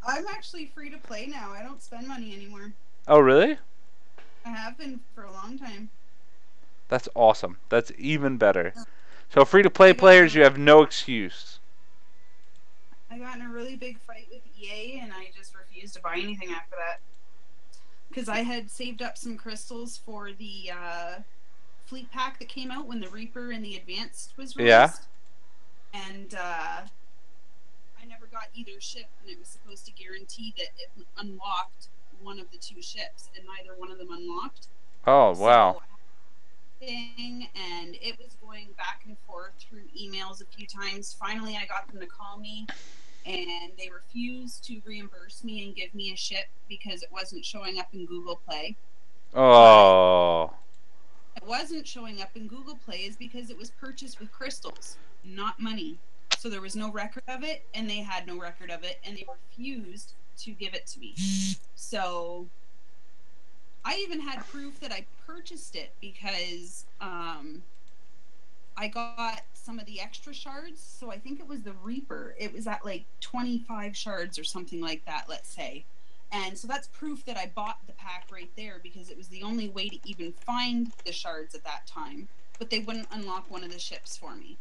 I'm actually free to play now. I don't spend money anymore. Oh, really? I have been for a long time. That's awesome. That's even better. So free to play players, you have no excuse. I got in a really big fight with EA and I just refused to buy anything after that. Because I had saved up some crystals for the fleet pack that came out when the Reaper and the Advanced was released. Yeah. And I never got either ship, and it was supposed to guarantee that it unlocked one of the two ships, and neither one of them unlocked. Oh, wow. And it was going back and forth through emails a few times. Finally, I got them to call me, and they refused to reimburse me and give me a ship because it wasn't showing up in Google Play. Oh. It wasn't showing up in Google Play is because it was purchased with crystals, not money. So there was no record of it, and they had no record of it, and they refused to give it to me. So I even had proof that I purchased it because I got some of the extra shards. So I think it was the Reaper. It was at like 25 shards or something like that, let's say. And so that's proof that I bought the pack right there because it was the only way to even find the shards at that time. But they wouldn't unlock one of the ships for me.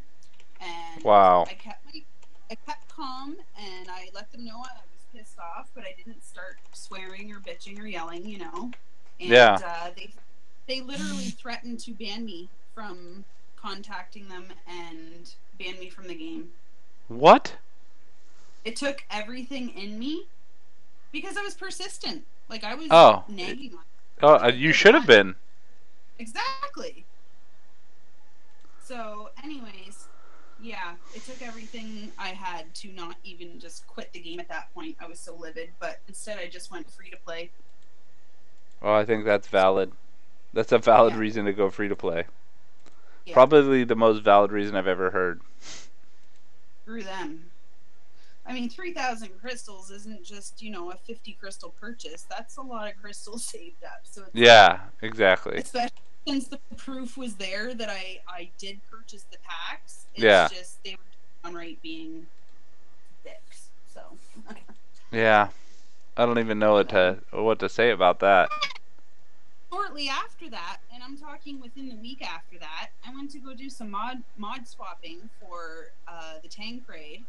And wow. I kept calm and I let them know I was pissed off, but I didn't start swearing or bitching or yelling, And yeah. They literally threatened to ban me from contacting them and ban me from the game. What? It took everything in me because I was persistent. Like I was nagging on. Oh, you should have been. Exactly. So, anyways, yeah, it took everything I had to not even just quit the game at that point. I was so livid, but instead I just went free to play. Oh, I think that's valid. That's a valid reason to go free to play. Yeah. Probably the most valid reason I've ever heard. Screw them. I mean, 3,000 crystals isn't just, a 50 crystal purchase. That's a lot of crystals saved up. So it's yeah, exactly. since the proof was there that I did purchase the packs, Yeah. it's just they were downright being dicks. So Yeah. I don't even know what to say about that. shortly after that, and I'm talking within the week after that, I went to go do some mod swapping for the tank raid,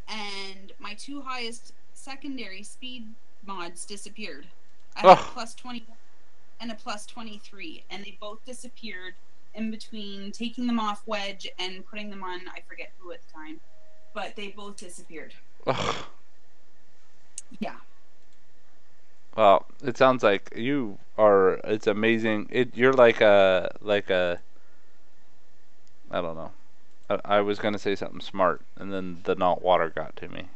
and my 2 highest secondary speed mods disappeared. I had a plus 20 and a plus 23, and they both disappeared in between taking them off Wedge and putting them on, I forget who at the time, but they both disappeared. Ugh. Yeah. Well, it sounds like you are. It's amazing. You're like a I don't know. I was gonna say something smart, and then the not water got to me.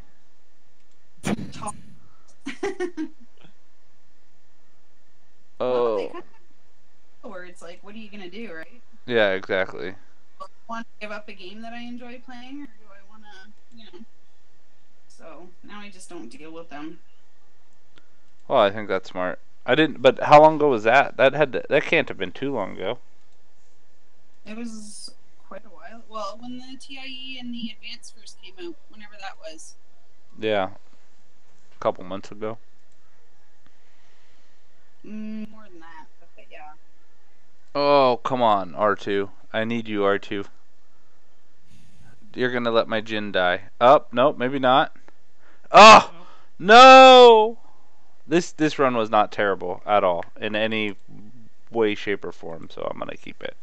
Oh. Or it's like, what are you gonna do, right? Yeah, exactly. Do I want to give up a game that I enjoy playing, or do I want to, So now I just don't deal with them. Well, I think that's smart. I didn't. But how long ago was that? That can't have been too long ago. It was quite a while. Well, when the TIE and the Advance first came out, whenever that was. Yeah, a couple months ago. More than that, but yeah. Oh, come on, R2. I need you, R2. You're gonna let my Jin die. Oh, nope, maybe not. Oh, no! This run was not terrible at all in any way, shape, or form, so I'm gonna keep it.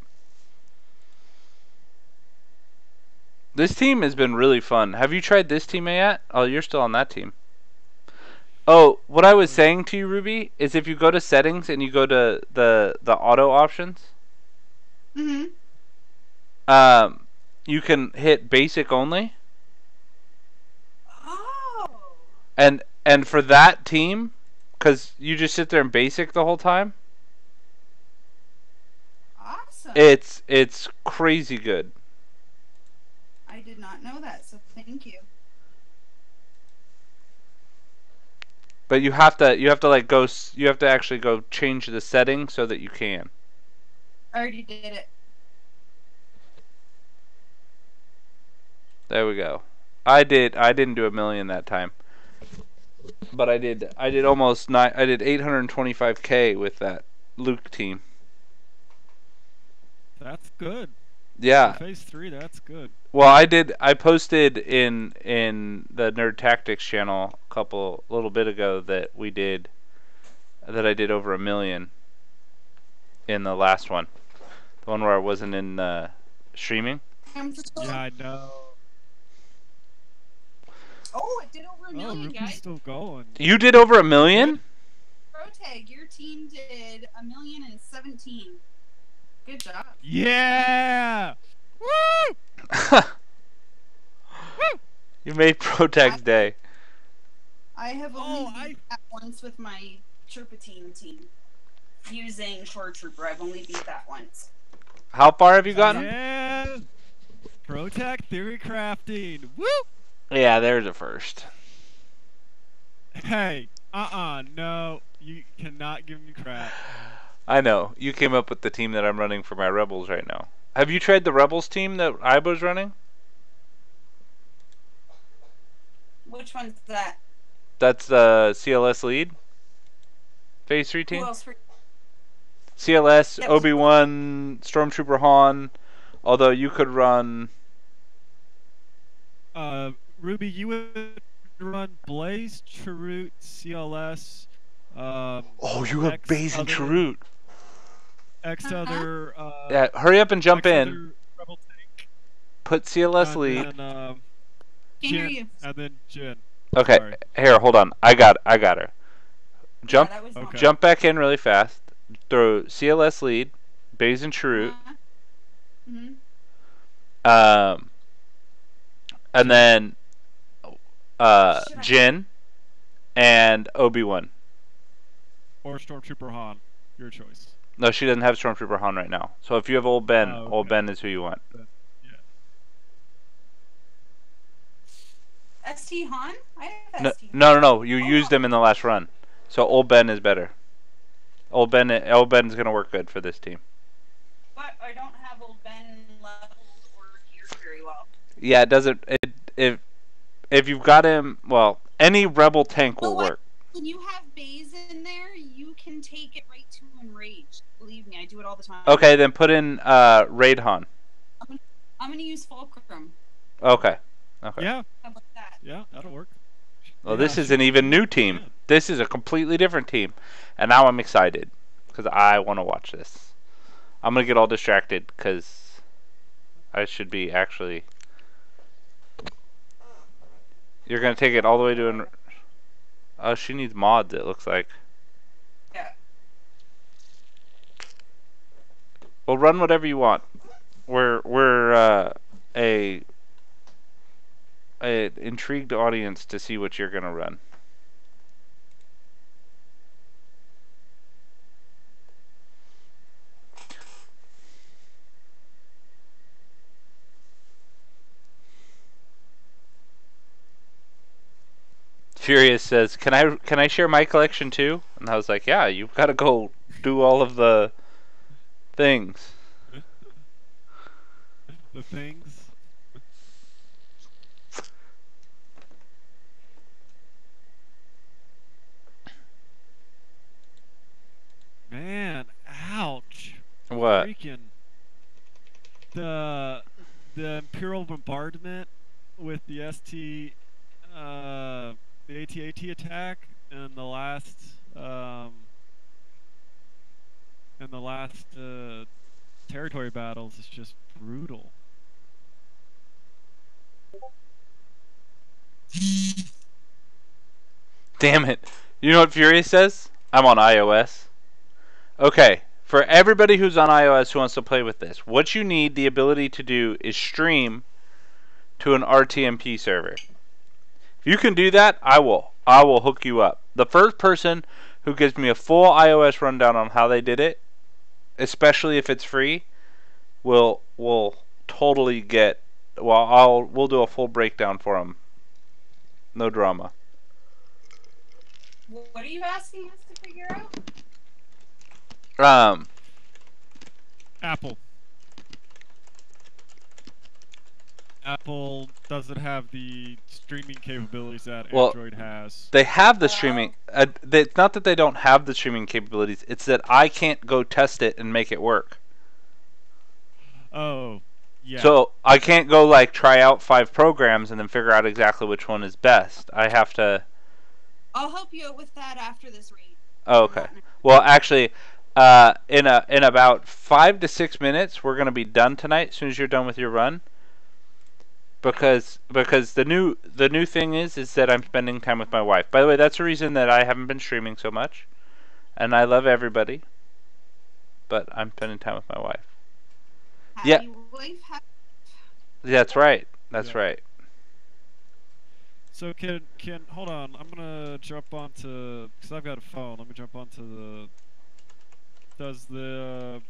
This team has been really fun. Have you tried this team yet? Oh, you're still on that team. Oh, what I was saying to you, Ruby, is if you go to settings and you go to the auto options, you can hit basic only. Oh. And for that team, because you just sit there in basic the whole time. Awesome. It's crazy good. I did not know that, so thank you. But you have to like go. You have to actually go change the setting so that you can. I already did it. There we go. I didn't do 1,000,000 that time. But I did almost nine. I did 825K with that Luke team. That's good. Yeah. For phase 3, that's good. Well, I posted in the Nerd Tactics channel a little bit ago that I did over 1,000,000 in the last one. The one where I wasn't in streaming. Yeah, I know. Oh, it did over 1,000,000, Ruby's guys. still going. You did over 1,000,000? Protag, your team did 1,017. Good job. Yeah! Woo! Woo! You made Protag's day. I have only beat that once with my Chirpatine team. Using Shore Trooper, I've only beat that once. How far have you gotten? Yeah! Protag theory crafting. Woo! Yeah, there's a first. Hey, no. You cannot give me crap. I know. You came up with the team that I'm running for my Rebels right now. Have you tried the Rebels team that I was running? Which one's that? That's the CLS lead. Phase 3 team. Who else? CLS, Obi-Wan, Stormtrooper Han. Although you could run... Ruby, you would run Blaze, Chirrut, CLS. Oh, you have Baze and Chirrut. Other. Yeah, hurry up and jump in. Rebel tank. Put CLS lead. And then, Can't hear you. And then Jin. Okay, Sorry. here, hold on. I got her. Jump, Okay. jump back in really fast. Throw CLS lead, Baze and Chirrut. And then Jin and Obi-Wan. Or Stormtrooper Han, your choice. No, she doesn't have Stormtrooper Han right now. So if you have Old Ben, Old Ben is who you want. Yeah. ST Han? I have ST Han. No. You used them in the last run. So Old Ben is better. Old Ben's gonna work good for this team. But I don't have old Ben level or geared very well. Yeah, it doesn't. If you've got him, well, any rebel tank will work. When you have bays in there, you can take it right to enrage. Believe me, I do it all the time. Okay, then put in Raid Han. I'm gonna use Fulcrum. Okay. Okay. Yeah. How about that? Yeah, that'll work. Well, this is an even new team. Yeah. This is a completely different team, and now I'm excited because I want to watch this. I'm gonna get all distracted because I should be actually. You're gonna take it all the way to an. Oh, she needs mods. It looks like. Yeah. Well, run whatever you want. We're a intrigued audience to see what you're gonna run. Furious says, "Can I share my collection too?" And I was like, "Yeah, you've got to go do all of the things." The things. Man, ouch. What? Freaking the Imperial bombardment with the the AT-AT attack and the last territory battles is just brutal. Damn it. You know what Furious says? I'm on iOS. Okay, for everybody who's on iOS who wants to play with this, what you need the ability to do is stream to an RTMP server. If you can do that, I will hook you up. The first person who gives me a full iOS rundown on how they did it, especially if it's free, will totally get. Well, we'll do a full breakdown for them. No drama. What are you asking us to figure out? Apple doesn't have the streaming capabilities that Android has. They have the streaming. It's not that they don't have the streaming capabilities. It's that I can't go test it and make it work. Oh, yeah. So I can't go like try out 5 programs and then figure out exactly which one is best. I have to. I'll help you out with that after this raid. Oh, okay. Well, actually, in about 5 to 6 minutes, we're gonna be done tonight. As soon as you're done with your run. Because the new thing is that I'm spending time with my wife. By the way, that's the reason that I haven't been streaming so much, and I love everybody, but I'm spending time with my wife. Happy wife, That's right. That's right. So can hold on. I'm gonna jump onto because I've got a phone. Let me jump onto does the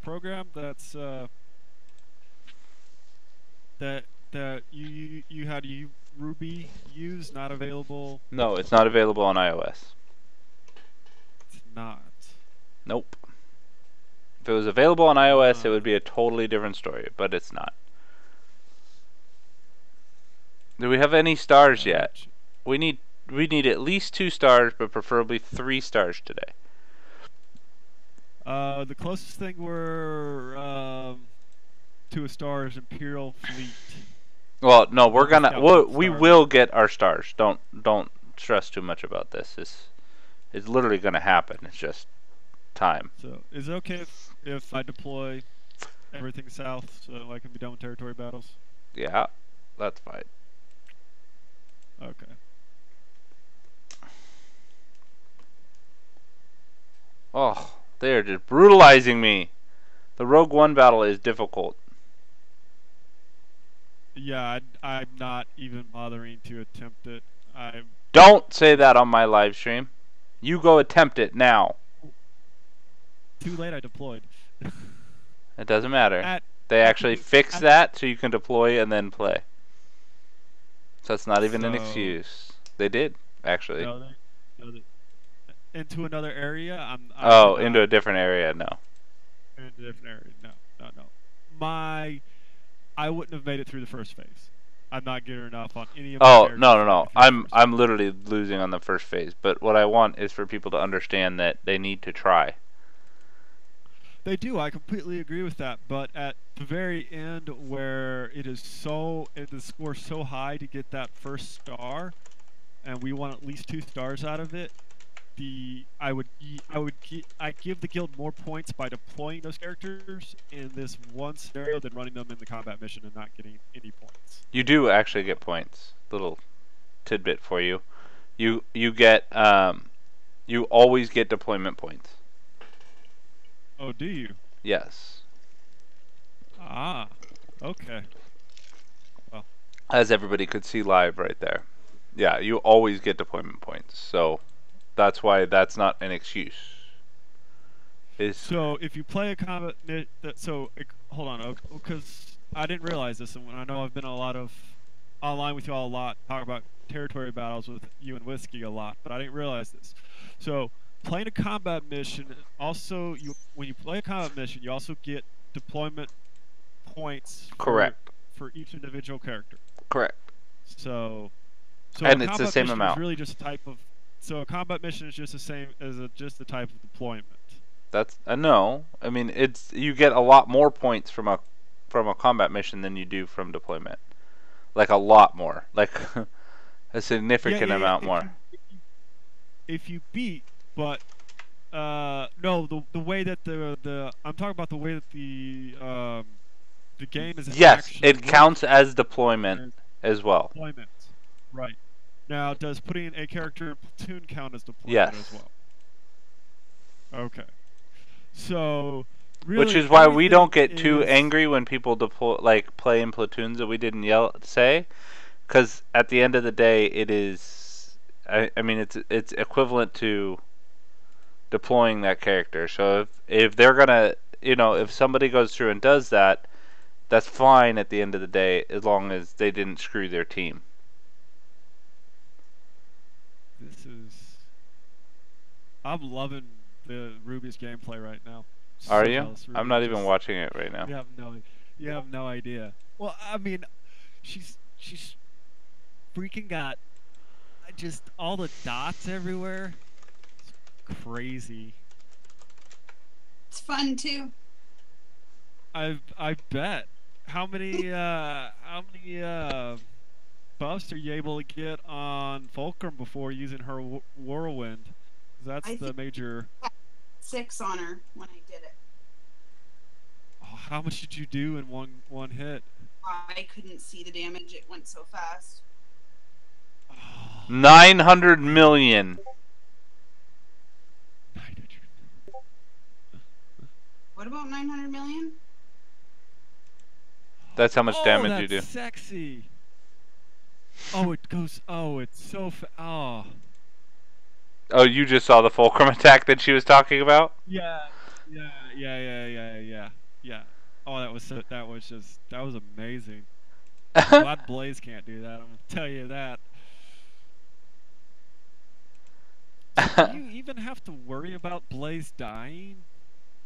program that's that you had Ruby use not available? No, it's not available on iOS. It's not. Nope. If it was available on iOS, it would be a totally different story, but it's not. Do we have any stars yet? We need at least 2 stars, but preferably 3 stars today. The closest thing we're to a star is Imperial Fleet. Well, no, we will get our stars. Don't stress too much about this. It's literally going to happen. It's just time. So, is it okay if I deploy everything south so I can be done with territory battles? Yeah, that's fine. Okay. Oh, they're just brutalizing me. The Rogue One battle is difficult. Yeah, I'm not even bothering to attempt it. Don't say that on my live stream. You go attempt it now. Too late, I deployed. It doesn't matter. They actually fixed that so you can deploy and then play. So that's not even an excuse. They did, actually. No, into another area? Into a different area, no. Into a different area, no. I wouldn't have made it through the first phase. I'm not good enough on any of my Oh, characters. no. I'm literally losing on the first phase. But what I want is for people to understand that they need to try. They do. I completely agree with that. But at the very end, where the score's so high to get that first star, and we want at least 2 stars out of it, I give the guild more points by deploying those characters in this one scenario than running them in the combat mission and not getting any points. You do actually get points. Little tidbit for you. You get you always get deployment points. Oh, do you? Yes. Ah, okay. Well, as everybody could see live right there. Yeah, you always get deployment points. So that's why that's not an excuse. So if you play a combat, hold on, because I didn't realize this, and I know I've been online with you all a lot, talk about territory battles with you and Whiskey a lot, but I didn't realize this. So playing a combat mission, also when you play a combat mission, you also get deployment points. Correct. For each individual character. Correct. So and it's the same amount. Is really just a type of. So a combat mission is just the same as just the type of deployment. That's no. I mean, you get a lot more points from a combat mission than you do from deployment. Like a lot more. Like a significant amount more. If you beat, but no, the way that I'm talking about the way that the game is. Yes, it counts as deployment as well. Deployment, right? Now, does putting a character in platoon count as deployment yes. as well? Okay. So, really, which is why we don't get too angry when people play in platoons that we didn't say, because at the end of the day, it is. I mean, it's equivalent to deploying that character. So if they're gonna, if somebody goes through and does that, that's fine at the end of the day, as long as they didn't screw their team. I'm loving the Ruby's gameplay right now. Are you? I'm not even watching it right now. You have no idea. Well, I mean, she's freaking got just all the dots everywhere. It's crazy. It's fun too. I bet. How many buffs are you able to get on Fulcrum before using her whirlwind? That's the major. 6 on her when I did it. Oh, how much did you do in one hit? I couldn't see the damage. It went so fast. 900 million. What about 900 million? That's how much damage you do. That's sexy. Oh, it goes. Oh, it's so. Oh, you just saw the fulcrum attack that she was talking about? Yeah. Oh, that was amazing. Glad Blaze can't do that. I'm gonna tell you that. Do you even have to worry about Blaze dying?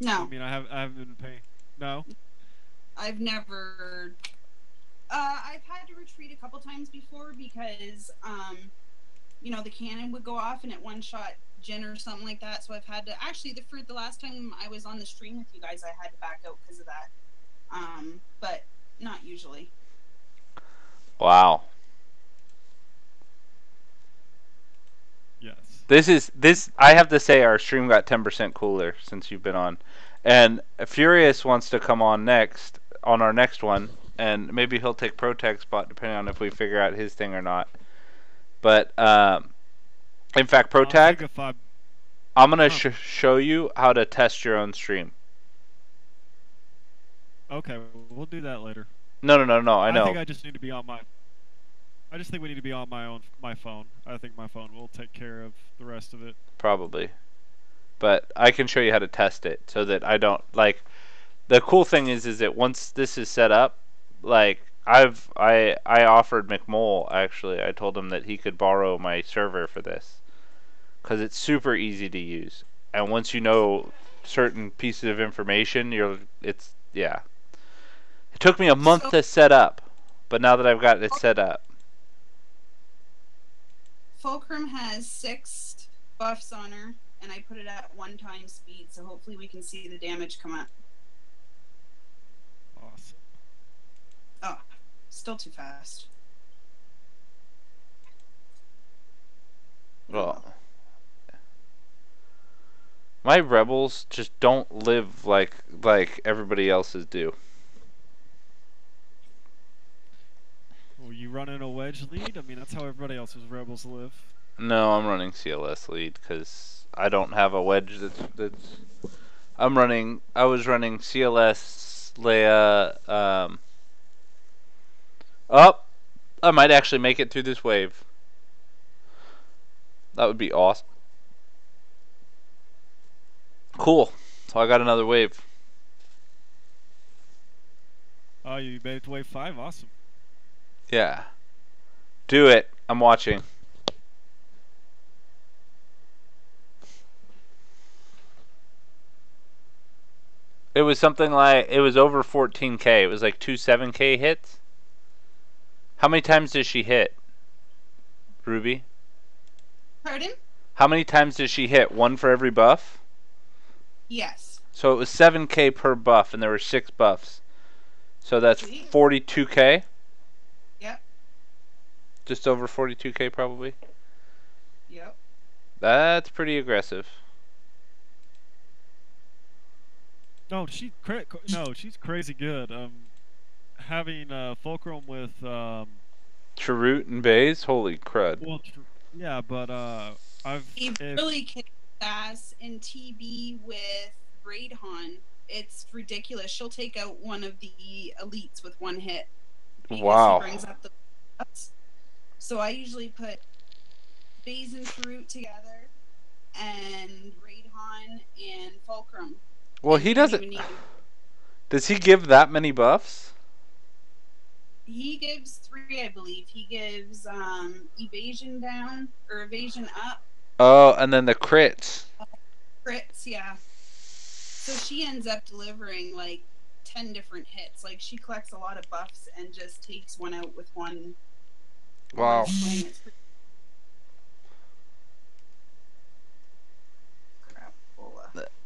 No. I mean, I haven't been paying. No. I've never. I've had to retreat a couple times before because, the cannon would go off and it one-shot Jen or something like that. So I've had to actually the last time I was on the stream with you guys, I had to back out because of that. But not usually. Wow. Yes. This. I have to say, our stream got 10% cooler since you've been on, and Furious wants to come on next on our next one, and maybe he'll take Protag spot depending on if we figure out his thing or not. But in fact, Protag, I'm gonna show you how to test your own stream. Okay, we'll do that later. No. I know. I think I just need to be on my. I just think we need to be on my phone. I think my phone will take care of the rest of it. Probably, but I can show you how to test it so that I don't like. The cool thing is that once this is set up, like I offered McMole actually. I told him that he could borrow my server for this because it's super easy to use, and once you know certain pieces of information, Yeah. It took me a month to set up, but now that I've got it set up. Fulcrum has 6 buffs on her, and I put it at 1 time speed, so hopefully we can see the damage come up. Awesome. Oh, still too fast. Well, my rebels just don't live like everybody else's do. Were you running a wedge lead? I mean, that's how everybody else's rebels live. No, I'm running CLS lead because I don't have a wedge that's. I was running CLS Leia. I might actually make it through this wave. That would be awesome. Cool. So I got another wave. Oh, you made it to wave 5. Awesome. Yeah. Do it. I'm watching. It was something like, it was over 14K. It was like 2 7K hits. How many times does she hit, Ruby? Pardon? How many times does she hit? 1 for every buff? Yes. So it was 7K per buff, and there were 6 buffs. So that's 42K? Yep. Just over 42K probably? Yep. That's pretty aggressive. No, she's crazy good. Having Fulcrum with Chirrut and Baze? Holy crud. well, yeah, but He really kicked ass in TB with Raidhan. It's ridiculous. She'll take out one of the elites with 1 hit. Wow. He brings up the buffs. So I usually put Baze and Chirrut together, and Raidhan and Fulcrum. Well, he doesn't. Does he give that many buffs? He gives 3, I believe. He gives evasion down or evasion up. Oh, and then the crits. Crits, yeah. So she ends up delivering like 10 different hits. Like she collects a lot of buffs and just takes one out with one. Wow. One swing. It's pretty...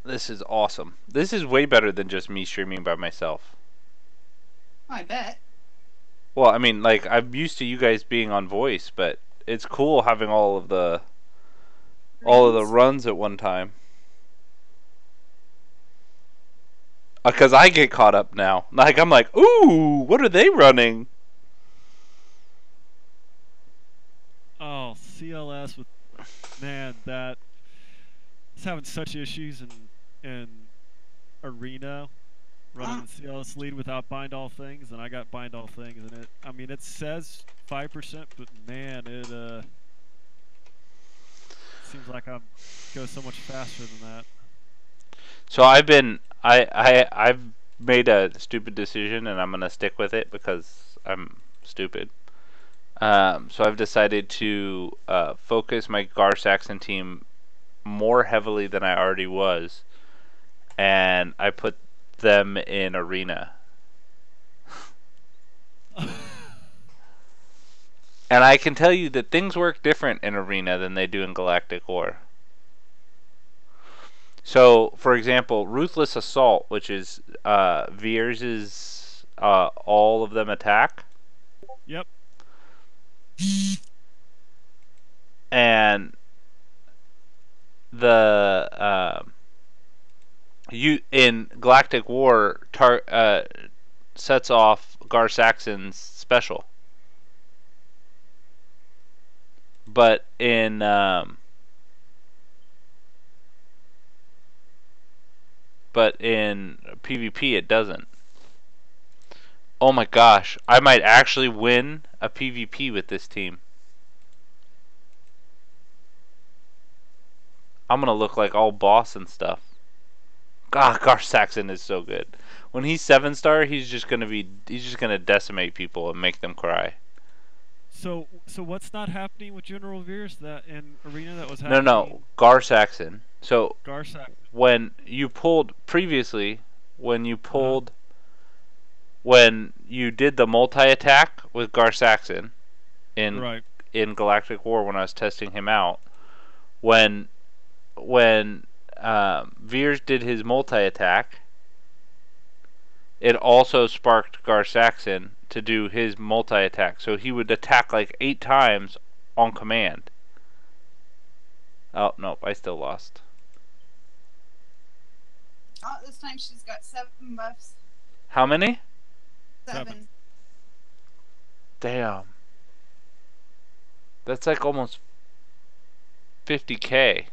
This is awesome. This is way better than just me streaming by myself. I bet. Well, I mean, like, I'm used to you guys being on voice, but it's cool having all of the runs at one time. Because I get caught up now. Like, I'm like, ooh, what are they running? Oh, CLS with, man, that it's having such issues in arena running the CLS lead without bind all things, and I got bind all things, and it says 5%, but man, it seems like I go so much faster than that. So I've made a stupid decision, and I'm gonna stick with it because I'm stupid. So I've decided to focus my Gar Saxon team more heavily than I already was, and I put them in arena. And I can tell you that things work different in arena than they do in Galactic War. So, for example, Ruthless Assault, which is Veers's all of them attack. Yep. And the in Galactic War sets off Gar Saxon's special, but in PvP it doesn't. Oh my gosh, I might actually win a PvP with this team. I'm gonna look like all boss and stuff. God, Gar Saxon is so good. When he's 7-star, he's just gonna decimate people and make them cry. So what's not happening with General Veers that in arena that was happening? No, Gar Saxon. So Gar Saxon. when you pulled previously, when you pulled when you did the multi-attack with Gar Saxon in Galactic War when I was testing him out, when Veers did his multi-attack, it also sparked Gar Saxon to do his multi-attack. So he would attack like 8 times on command. Oh, nope, I still lost. Oh, this time she's got 7 buffs. How many? 7. Damn. That's like almost 50k.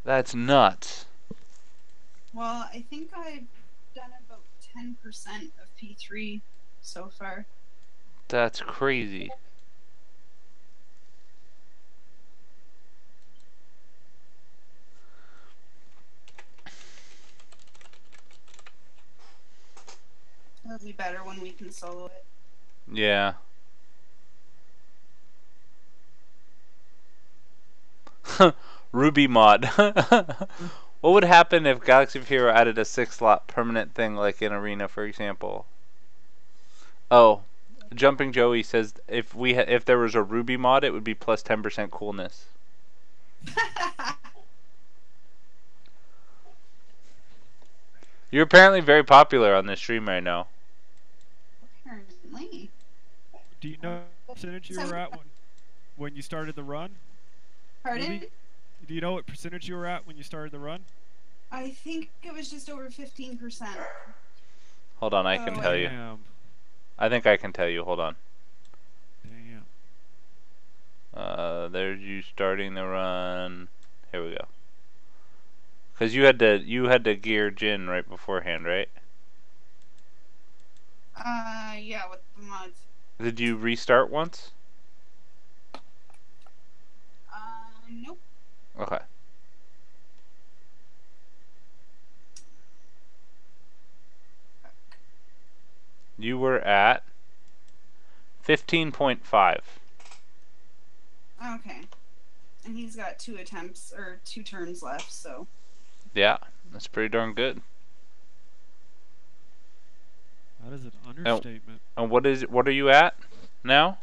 That's nuts. Well, I think I've done about 10% of P3 so far. That's crazy. It'll be better when we can solo it. Yeah. Ruby mod. What would happen if Galaxy of Hero added a 6-slot permanent thing like in Arena, for example? Oh, Jumping Joey says if there was a Ruby mod, it would be plus 10% coolness. You're apparently very popular on this stream right now. Apparently. Do you know what percentage you were at when you started the run? Pardon? Ruby? Do you know what percentage you were at when you started the run? I think it was just over 15%. Hold on, I can tell you. I think I can tell you. Hold on. Damn. There's you starting the run. Here we go. Cause you had to gear Jin right beforehand, right? Yeah, with the mods. Did you restart once? Nope. Okay. You were at 15.5. Okay. And he's got 2 attempts, or 2 turns left, so. Yeah, that's pretty darn good. That is an understatement. And what are you at now?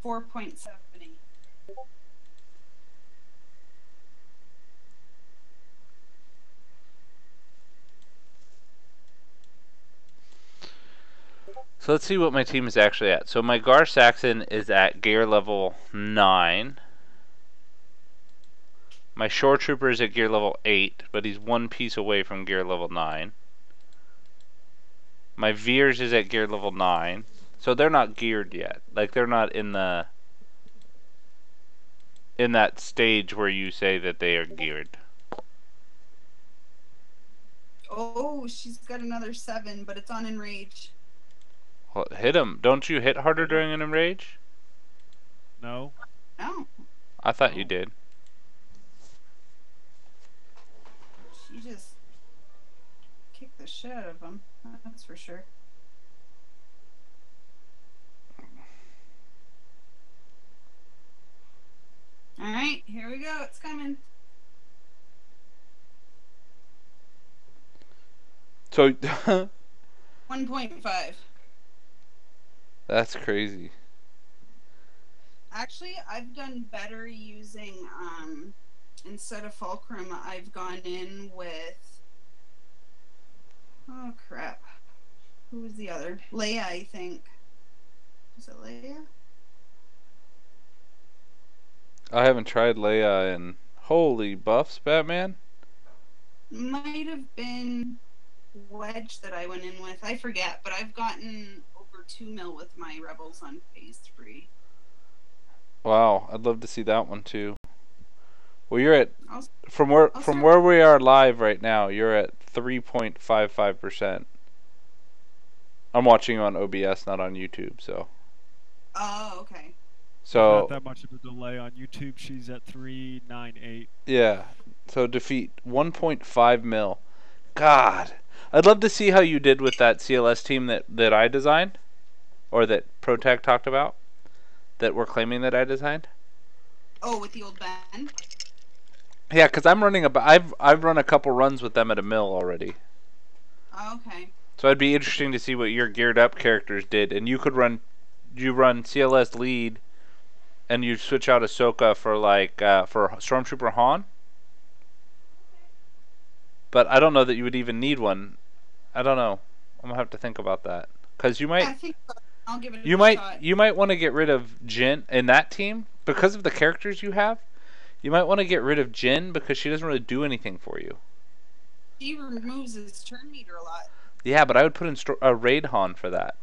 4.78. So let's see what my team is actually at. So my Gar Saxon is at gear level 9. My Shore Trooper is at gear level 8, but he's 1 piece away from gear level 9. My Veers is at gear level 9. So they're not geared yet. Like, they're not in that stage where you say that they are geared. Oh, she's got another 7, but it's on Enrage. Well, hit him. Don't you hit harder during an enrage? No. No. I thought you did. She just kicked the shit out of him. That's for sure. Alright, here we go. It's coming. So 1.5. That's crazy. Actually, I've done better using, instead of Fulcrum, I've gone in with, oh crap, who was the other? Leia, I think. Was it Leia? I haven't tried Leia in holy buffs, Batman. Might have been Wedge that I went in with. I forget, but I've gotten over 2 mil with my Rebels on phase 3. Wow, I'd love to see that one too. Well, you're at from where we are live right now. You're at 3.55%. I'm watching you on OBS, not on YouTube, so. Oh, okay. So not that much of a delay on YouTube. She's at 398. Yeah. So defeat 1.5 mil. God, I'd love to see how you did with that CLS team that I designed, or that Protag talked about, that we're claiming that I designed. Oh, with the old band? Yeah, because I'm running I've run a couple runs with them at a mill already. Okay. So it'd be interesting to see what your geared up characters did, and you run CLS lead, and you switch out Ahsoka for for Stormtrooper Han. But I don't know that you would even need one. I don't know. I'm gonna have to think about that because you might. I think so. I'll give it a shot. You might want to get rid of Jin in that team because of the characters you have. You might want to get rid of Jin because she doesn't really do anything for you. She removes his turn meter a lot. Yeah, but I would put in a Raid Han for that.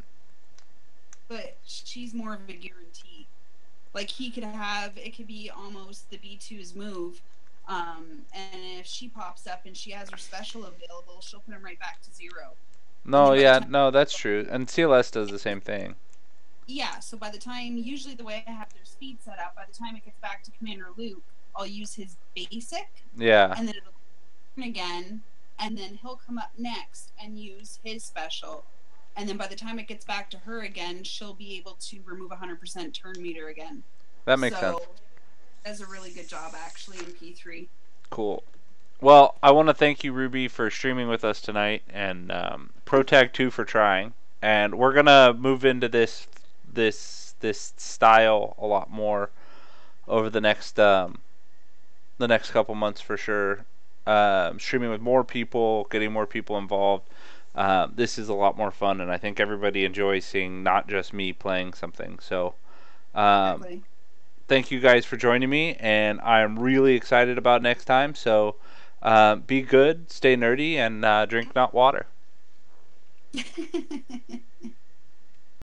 But she's more of a guarantee. Like he could have, it could be almost the B2's move. And if she pops up and she has her special available, she'll put him right back to 0. No, yeah, no, that's true. And CLS does the same thing. Yeah, so by the time, usually the way I have their speed set up, by the time it gets back to Commander Luke, I'll use his basic. Yeah. And then it'll turn again, and then he'll come up next and use his special. And then by the time it gets back to her again, she'll be able to remove 100% turn meter again. That makes sense. Does a really good job actually in P3. Cool. Well, I want to thank you, Ruby, for streaming with us tonight, and Protag2 for trying. And we're gonna move into this style a lot more over the next couple months for sure. Streaming with more people, getting more people involved. This is a lot more fun, and I think everybody enjoys seeing not just me playing something. So. Exactly. Thank you guys for joining me, and I'm really excited about next time. So be good, stay nerdy, and drink not water.